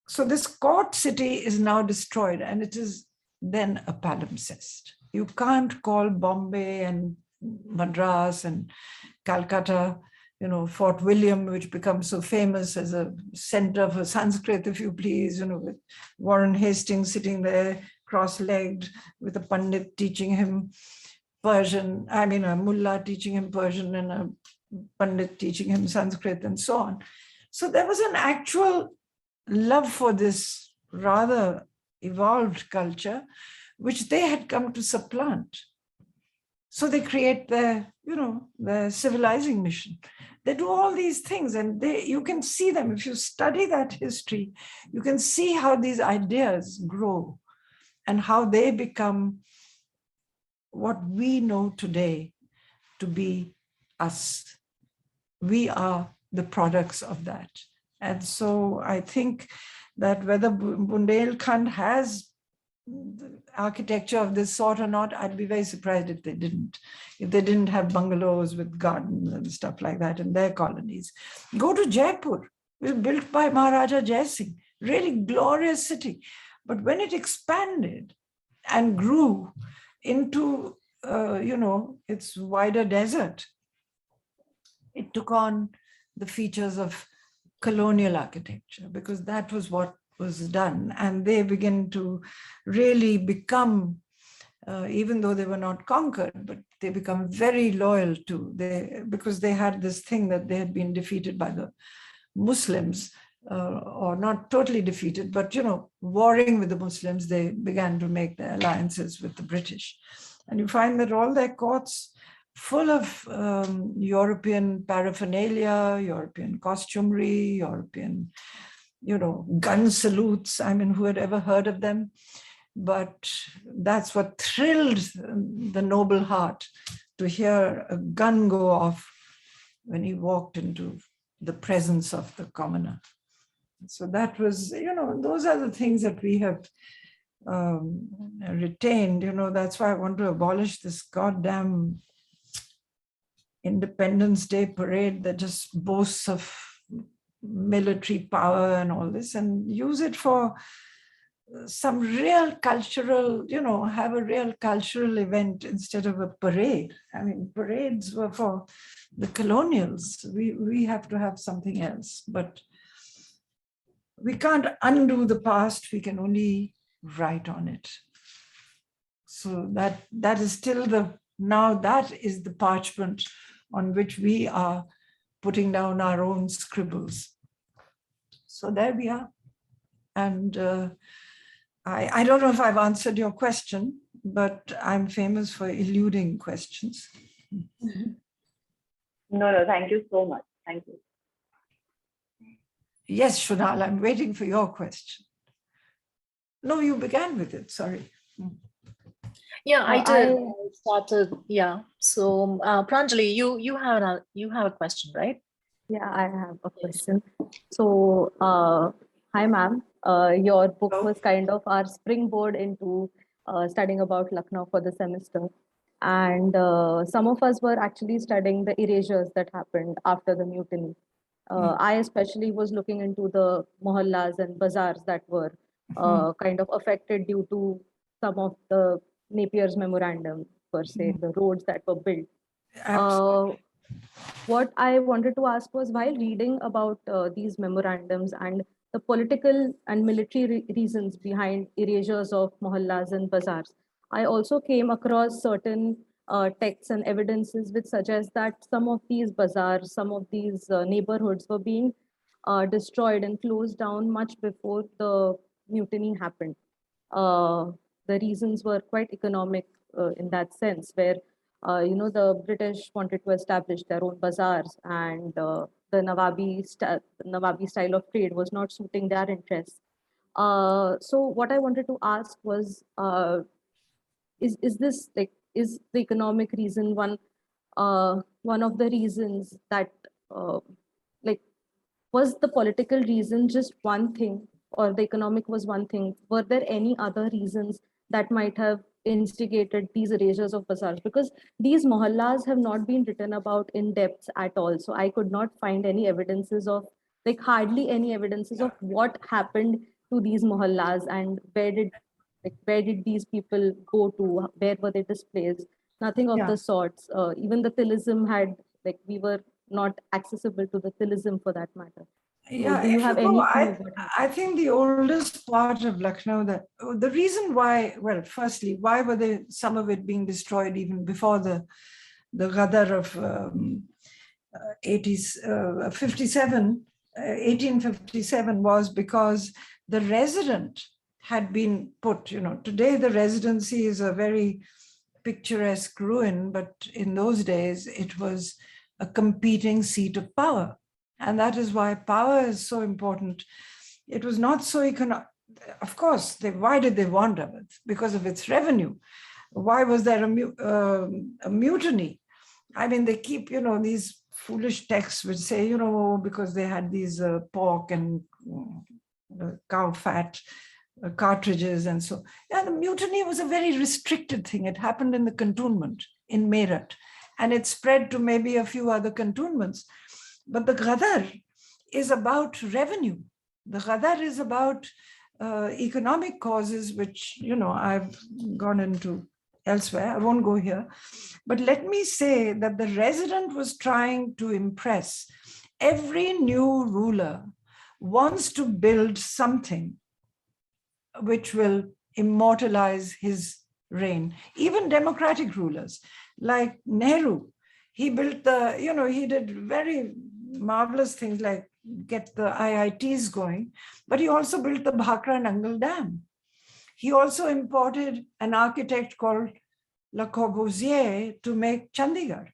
So this court city is now destroyed, and it is then a palimpsest. You can't call Bombay and Madras and Calcutta, Fort William, which becomes so famous as a center for Sanskrit, if you please, with Warren Hastings sitting there cross-legged with a Pandit teaching him Persian, a mullah teaching him Persian and a Pandit teaching him Sanskrit and so on. So there was an actual love for this rather evolved culture, which they had come to supplant. So they create their civilizing mission. They do all these things, and you can see them. If you study that history, you can see how these ideas grow and how they become what we know today to be us. We are the products of that. And so I think that whether Bundelkhand has architecture of this sort or not, I'd be very surprised if they didn't have bungalows with gardens and stuff like that in their colonies. Go to Jaipur, it was built by Maharaja Jai Singh, really glorious city. But when it expanded and grew into, its wider desert, it took on the features of colonial architecture, because that was what was done. And they began to really become, even though they were not conquered, but they become very loyal because they had this thing that they had been defeated by the Muslims, or not totally defeated, but, warring with the Muslims, they began to make their alliances with the British. And you find that all their courts full of European paraphernalia, European costumery, European, gun salutes. Who had ever heard of them? But that's what thrilled the noble heart, to hear a gun go off when he walked into the presence of the commoner. So that was, those are the things that we have retained. That's why I want to abolish this goddamn Independence Day parade that just boasts of military power and all this, and use it for some real cultural, have a real cultural event instead of a parade. Parades were for the colonials. We have to have something else, but we can't undo the past. We can only write on it. So that is still that is the parchment on which we are putting down our own scribbles. So there we are. And I don't know if I've answered your question, but I'm famous for eluding questions. No, thank you so much. Thank you. Yes, Shunal, I'm waiting for your question. No, you began with it, sorry. Yeah, I did. I started. Yeah. So Pranjali, you have a question, right? Yeah, I have a question. So, hi, ma'am. Your book was kind of our springboard into studying about Lucknow for the semester. And some of us were actually studying the erasures that happened after the mutiny. I especially was looking into the mohallas and bazaars that were kind of affected due to some of the Napier's memorandum. per se, the roads that were built. Absolutely. What I wanted to ask was, while reading about these memorandums and the political and military reasons behind erasures of mohallas and bazaars, I also came across certain texts and evidences which suggest that some of these bazaars, some of these neighborhoods were being destroyed and closed down much before the mutiny happened. Uh, the reasons were quite economic in that sense, where the British wanted to establish their own bazaars, and the Nawabi style of trade was not suiting their interests. So what I wanted to ask was, is this like, is the economic reason one of the reasons that like, was the political reason just one thing, or the economic was one thing? Were there any other reasons that might have instigated these erasures of bazaars? Because these mohallas have not been written about in depth at all. So I could not find any evidences of, like, hardly any evidences of what happened to these mohallas, and where did these people go to? Where were they displaced? Nothing of Yeah. the sorts. Even the Tilism had, like, we were not accessible to the Tilism for that matter. So Yeah, do you if have you any go, clue what happened? I think the oldest part of Lucknow, that the reason why, well, firstly, why were they, some of it being destroyed even before the Ghadar of 1857 was because the resident had been put, today the residency is a very picturesque ruin, but in those days it was a competing seat of power. And that is why power is so important. It was not so economic. Of course, why did they want it? Because of its revenue. Why was there a mutiny? I mean, they keep, these foolish texts which say, because they had these pork and cow fat cartridges and so. Yeah, the mutiny was a very restricted thing. It happened in the cantonment in Meerut, and it spread to maybe a few other cantonments. But the Ghadar is about revenue. The Ghadar is about economic causes, which, I've gone into elsewhere. I won't go here. But let me say that the resident was trying to impress. Every new ruler wants to build something which will immortalize his reign. Even democratic rulers like Nehru, he built he did very marvelous things like get the IITs going, but he also built the Bhakra Nangal Dam. He also imported an architect called Le Corbusier to make Chandigarh.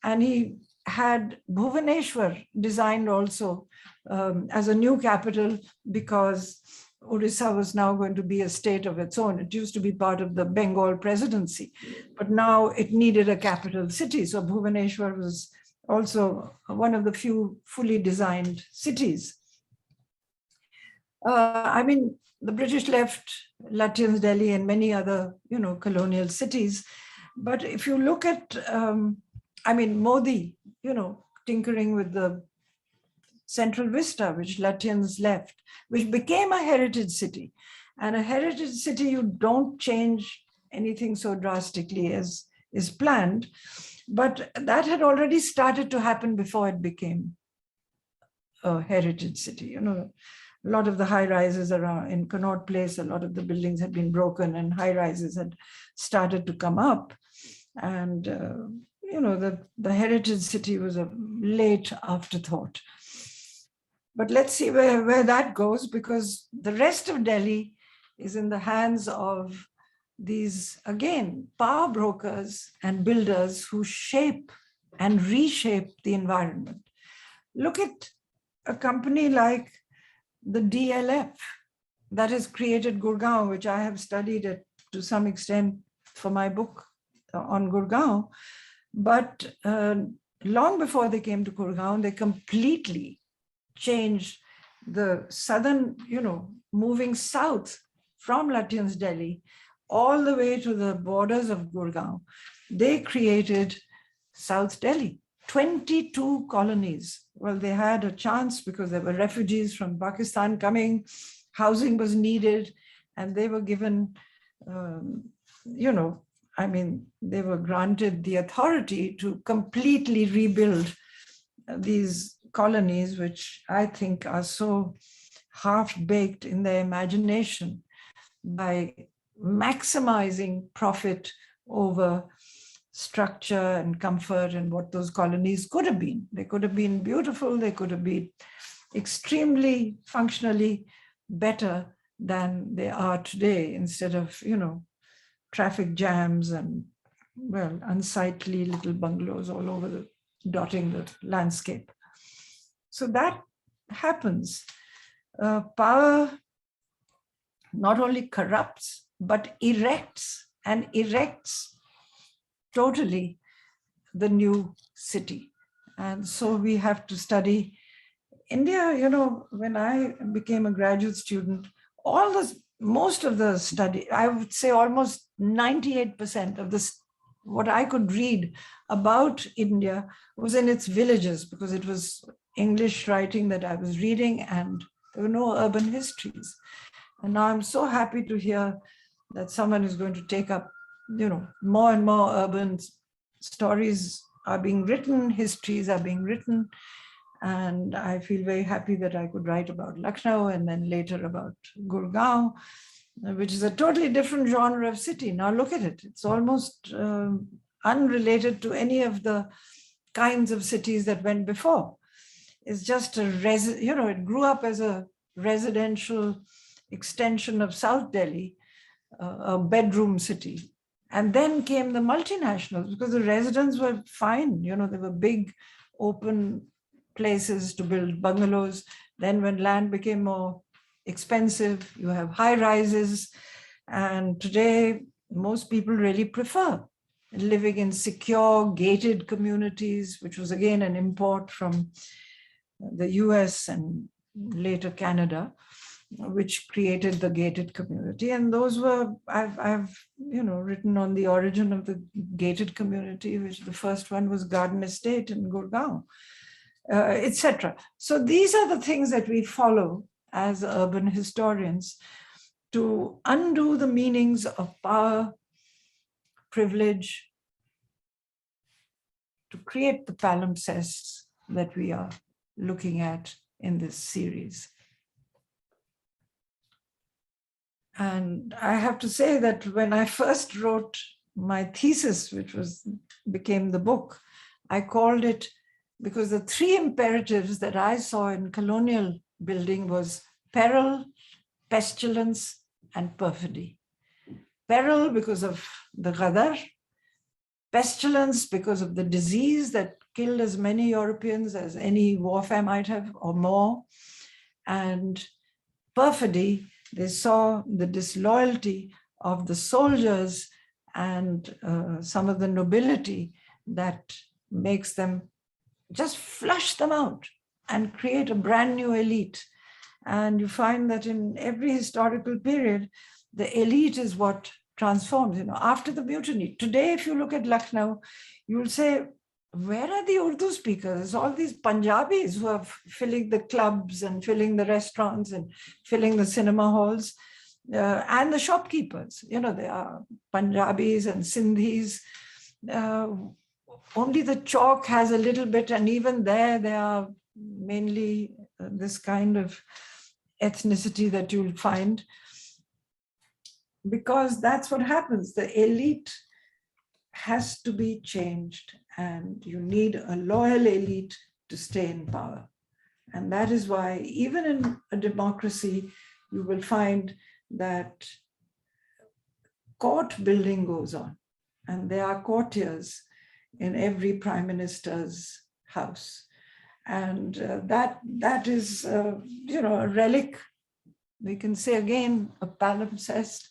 And he had Bhubaneswar designed also as a new capital, because Orissa was now going to be a state of its own. It used to be part of the Bengal presidency, but now it needed a capital city. So Bhubaneswar was also one of the few fully designed cities. I mean, the British left Lutyens, Delhi, and many other, colonial cities. But if you look at, Modi, tinkering with the Central Vista, which Lutyens left, which became a heritage city. And a heritage city, you don't change anything so drastically as is planned. But that had already started to happen before it became a heritage city. A lot of the high rises around in Connaught Place, a lot of the buildings had been broken and high rises had started to come up. And, the heritage city was a late afterthought. But let's see where that goes, because the rest of Delhi is in the hands of these, again, power brokers and builders who shape and reshape the environment. Look at a company like the DLF that has created Gurgaon, which I have studied it to some extent for my book on Gurgaon. But long before they came to Gurgaon, they completely changed the southern, moving south from Lutyens, Delhi, all the way to the borders of Gurgaon. They created South Delhi, 22 colonies. Well, they had a chance because there were refugees from Pakistan coming, housing was needed, and they were given, I mean, they were granted the authority to completely rebuild these colonies, which I think are so half-baked in their imagination, by maximizing profit over structure and comfort and what those colonies could have been. They could have been beautiful, they could have been extremely functionally better than they are today, instead of, traffic jams and, well, unsightly little bungalows all over dotting the landscape. So that happens. Power not only corrupts, but erects totally the new city. And so we have to study India. When I became a graduate student, most of the study, I would say almost 98% of this, what I could read about India was in its villages, because it was English writing that I was reading and there were no urban histories. And now I'm so happy to hear that someone is going to take up, more and more urban stories are being written, histories are being written. And I feel very happy that I could write about Lucknow and then later about Gurgaon, which is a totally different genre of city. Now look at it. It's almost unrelated to any of the kinds of cities that went before. It's just it grew up as a residential extension of South Delhi, a bedroom city. And then came the multinationals, because the residents were fine. They were big, open places to build bungalows. Then when land became more expensive, you have high rises. And today, most people really prefer living in secure, gated communities, which was again an import from the US and later Canada, which created the gated community. And those were, I've written on the origin of the gated community, which the first one was Garden Estate in Gurgaon, etc. So these are the things that we follow as urban historians to undo the meanings of power, privilege, to create the palimpsests that we are looking at in this series. And I have to say that when I first wrote my thesis, which became the book, I called it, because the three imperatives that I saw in colonial building was peril, pestilence, and perfidy. Peril because of the ghadar, pestilence because of the disease that killed as many Europeans as any warfare might have, or more, and perfidy, they saw the disloyalty of the soldiers and some of the nobility that makes them just flush them out and create a brand new elite. And you find that in every historical period, the elite is what transforms. After the mutiny, today, if you look at Lucknow, you will say, where are the Urdu speakers? All these Punjabis who are filling the clubs and filling the restaurants and filling the cinema halls, and the shopkeepers. They are Punjabis and Sindhis. Only the chalk has a little bit, and even there, they are mainly this kind of ethnicity that you'll find, because that's what happens. The elite has to be changed, and you need a loyal elite to stay in power. And that is why even in a democracy, you will find that court building goes on, and there are courtiers in every prime minister's house. And that is, a relic, we can say again, a palimpsest,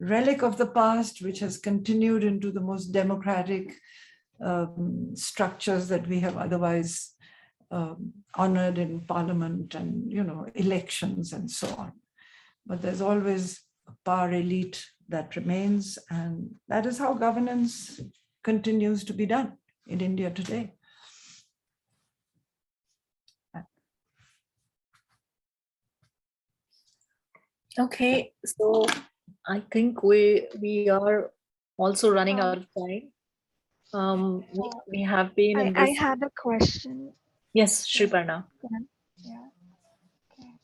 relic of the past, which has continued into the most democratic structures that we have otherwise honored in parliament and, elections and so on. But there's always a power elite that remains, and that is how governance continues to be done in India today. Okay, so I think we are also running Um, out of time. We have been in I this. had a question. Yes, Yeah. Shriparna. Yeah. Okay.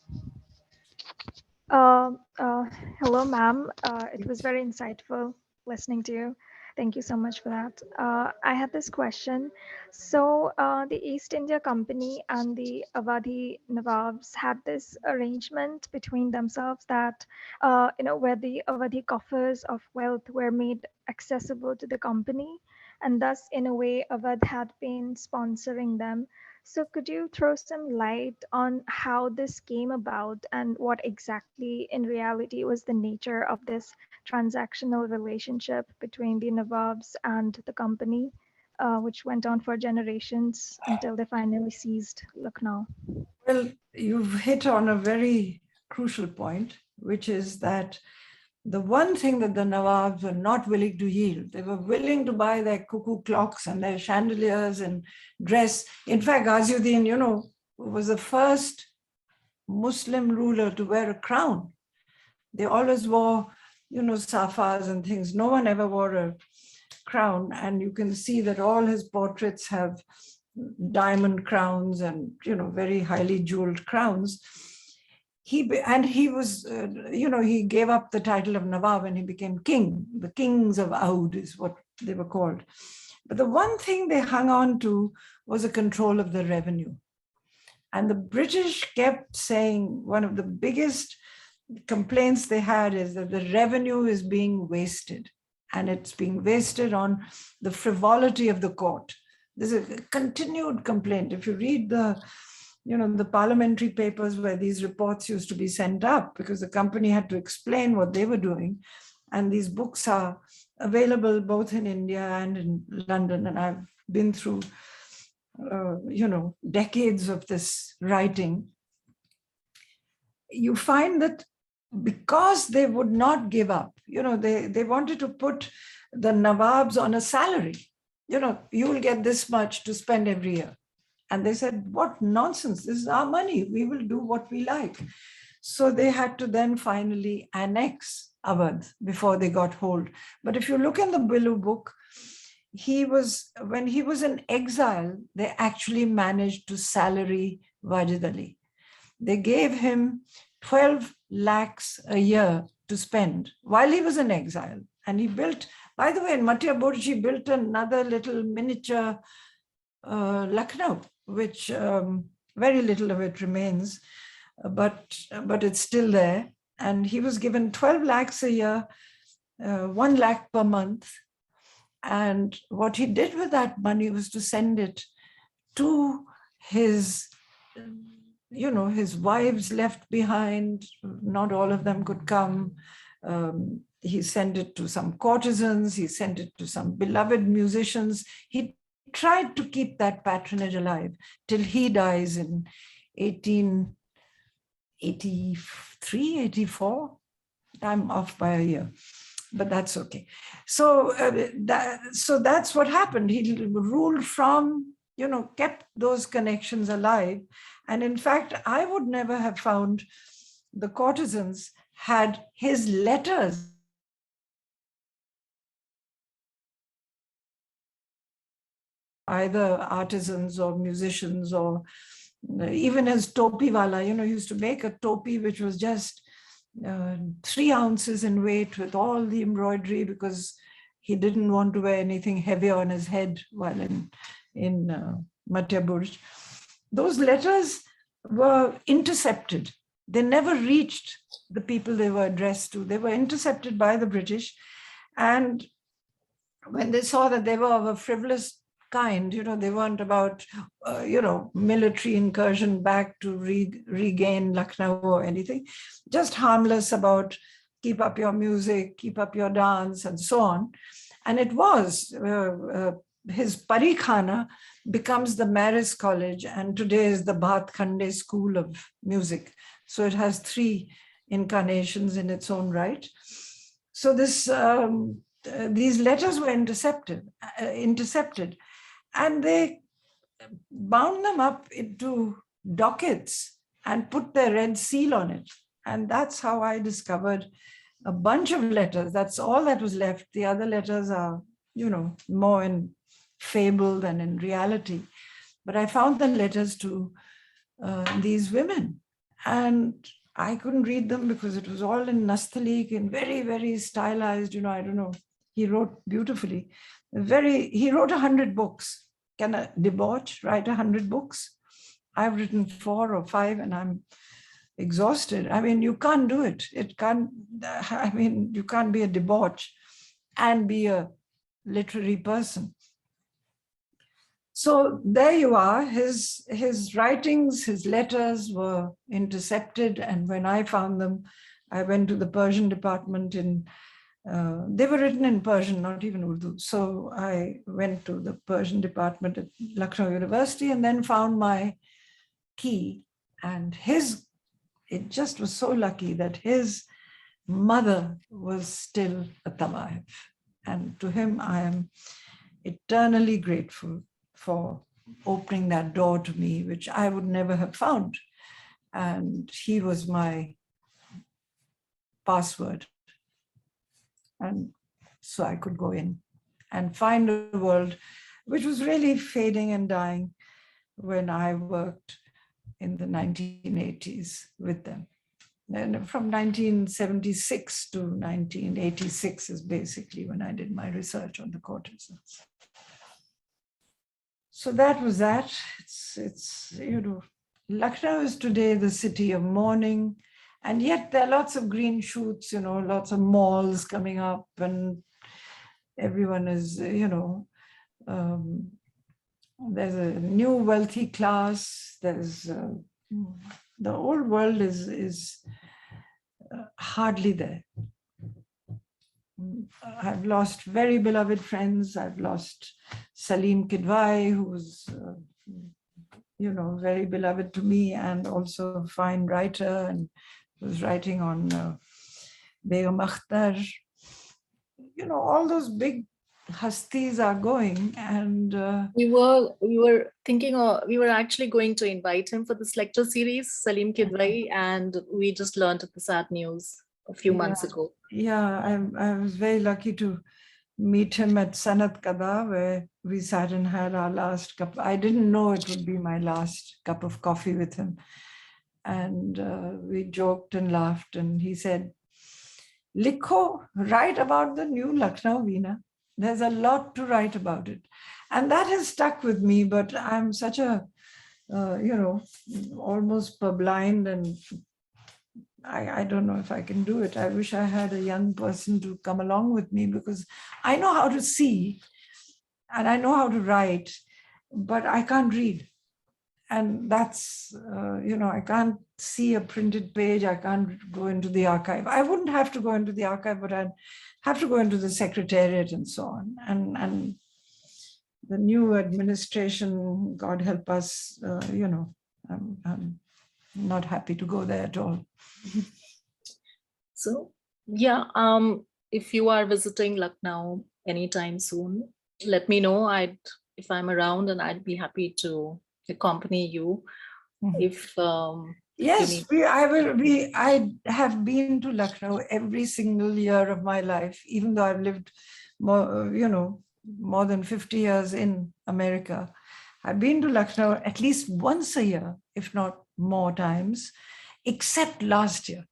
Uh, uh, Hello, ma'am. It was very insightful listening to you. Thank you so much for that. I had this question. So, the East India Company and the Awadhi Nawabs had this arrangement between themselves that, where the Awadhi coffers of wealth were made accessible to the company, and thus, in a way, Awadh had been sponsoring them. So could you throw some light on how this came about and what exactly in reality was the nature of this transactional relationship between the Nawabs and the company, which went on for generations until they finally seized Lucknow? Well, you've hit on a very crucial point, which is that the one thing that the Nawabs were not willing to yield, they were willing to buy their cuckoo clocks and their chandeliers and dress. In fact, Ghaziuddin, was the first Muslim ruler to wear a crown. They always wore, safas and things. No one ever wore a crown. And you can see that all his portraits have diamond crowns and, very highly jeweled crowns. He was, he gave up the title of Nawab and he became king. The kings of Oud is what they were called. But the one thing they hung on to was a control of the revenue. And the British kept saying one of the biggest complaints they had is that the revenue is being wasted. And it's being wasted on the frivolity of the court. There's a continued complaint. If you read the parliamentary papers where these reports used to be sent up, because the company had to explain what they were doing. And these books are available both in India and in London. And I've been through, decades of this writing. You find that because they would not give up, they wanted to put the Nawabs on a salary. You will get this much to spend every year. And they said, what nonsense, this is our money, we will do what we like. So they had to then finally annex Awadh before they got hold. But if you look in the Billu book, when he was in exile, they actually managed to salary Wajid Ali. They gave him 12 lakhs a year to spend while he was in exile. And he built, by the way, in Matya Burj, he built another little miniature Lucknow, which very little of it remains, but it's still there. And he was given 12 lakhs a year, 1 lakh per month. And what he did with that money was to send it to his, his wives left behind. Not all of them could come. He sent it to some courtesans. He sent it to some beloved musicians. He tried to keep that patronage alive till he dies in 1883, 84. I'm off by a year, but that's okay. So that's what happened. He ruled from, kept those connections alive. And in fact, I would never have found the courtesans had his letters either artisans or musicians or even as topiwala, he used to make a topi which was just 3 ounces in weight with all the embroidery because he didn't want to wear anything heavier on his head while in Matya Burj. Those letters were intercepted. They never reached the people they were addressed to. They were intercepted by the British. And when they saw that they were of a frivolous kind, they weren't about, military incursion back to regain Lucknow or anything, just harmless about keep up your music, keep up your dance, and so on. And it was, his Parikhana becomes the Maris College, and today is the Bhat Khande School of Music. So it has 3 incarnations in its own right. So this these letters were intercepted, and they bound them up into dockets and put their red seal on it. And that's how I discovered a bunch of letters. That's all that was left. The other letters are, more in fable than in reality. But I found the letters to these women, and I couldn't read them because it was all in Nastaliq and very, very stylized. I don't know. He wrote beautifully. He wrote 100 books. Can a debauch write 100 books? I've written 4 or 5 and I'm exhausted. I mean, you can't do it. You can't be a debauch and be a literary person. So there you are. His writings, his letters were intercepted. And when I found them, I went to the Persian department they were written in Persian, not even Urdu. So I went to the Persian department at Lucknow University and then found my key. And it just was so lucky that his mother was still a Tawaif. And to him, I am eternally grateful for opening that door to me, which I would never have found. And he was my password. And so I could go in and find a world which was really fading and dying when I worked in the 1980s with them. And from 1976 to 1986 is basically when I did my research on the courtesans. So that was that. It's Lucknow is today the city of mourning. And yet there are lots of green shoots, lots of malls coming up and everyone is, there's a new wealthy class. There's the old world is hardly there. I've lost very beloved friends. I've lost Salim Kidwai, who was, very beloved to me and also a fine writer and was writing on Begum Akhtar. All those big hastis are going, and we were thinking we were actually going to invite him for this lecture series, Salim Kidwai, and we just learned the sad news a few months ago. Yeah, I was very lucky to meet him at Sanat Kada, where we sat and had our last cup. I didn't know it would be my last cup of coffee with him. And we joked and laughed, and he said, Likho, write about the new Lucknow, Veena. There's a lot to write about it. And that has stuck with me, but I'm such a, almost purblind, and I don't know if I can do it. I wish I had a young person to come along with me, because I know how to see and I know how to write, but I can't read. And that's, I can't see a printed page. I can't go into the archive. I wouldn't have to go into the archive, but I'd have to go into the secretariat and so on. And the new administration, God help us, I'm not happy to go there at all. So, yeah, if you are visiting Lucknow anytime soon, let me know. If I'm around, and I'd be happy to accompany you. If yes, I have been to Lucknow every single year of my life, even though I've lived more than 50 years in America. I've been to Lucknow at least once a year, if not more times, except last year.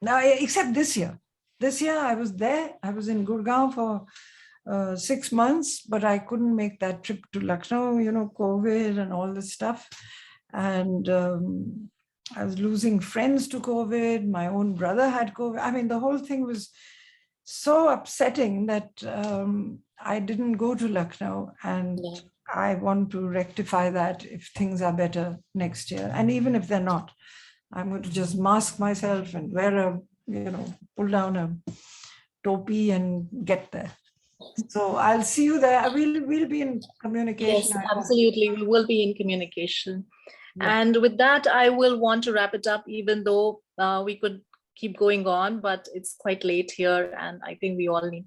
Now, except this year. This year I was there. I was in Gurgaon for 6 months, but I couldn't make that trip to Lucknow, COVID and all this stuff. And I was losing friends to COVID. My own brother had COVID. I mean, the whole thing was so upsetting that I didn't go to Lucknow. And I want to rectify that if things are better next year. And even if they're not, I'm going to just mask myself and wear pull down a topi and get there. So I'll see you there. We'll be in communication. Yes, absolutely. We will be in communication. Yeah. And with that, I will want to wrap it up, even though we could keep going on, but it's quite late here. And I think we all need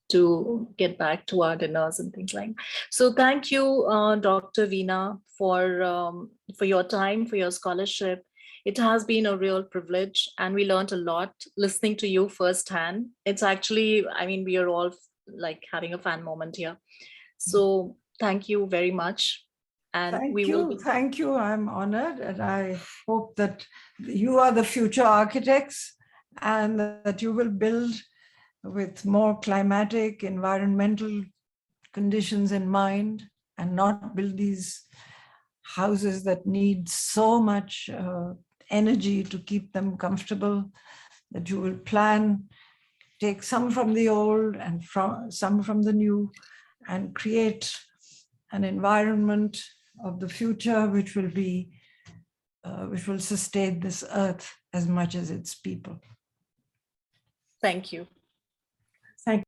to get back to our dinners and things like that. So thank you, Dr. Veena, for your time, for your scholarship. It has been a real privilege, and we learned a lot listening to you firsthand. It's actually, I mean, we are all like having a fan moment here. So thank you very much. And we will be. Thank you. I'm honored, and I hope that you are the future architects and that you will build with more climatic, environmental conditions in mind, and not build these houses that need so much energy to keep them comfortable, that you will plan, take some from the old and some from the new, and create an environment of the future which will sustain this earth as much as its people. Thank you. Thank you.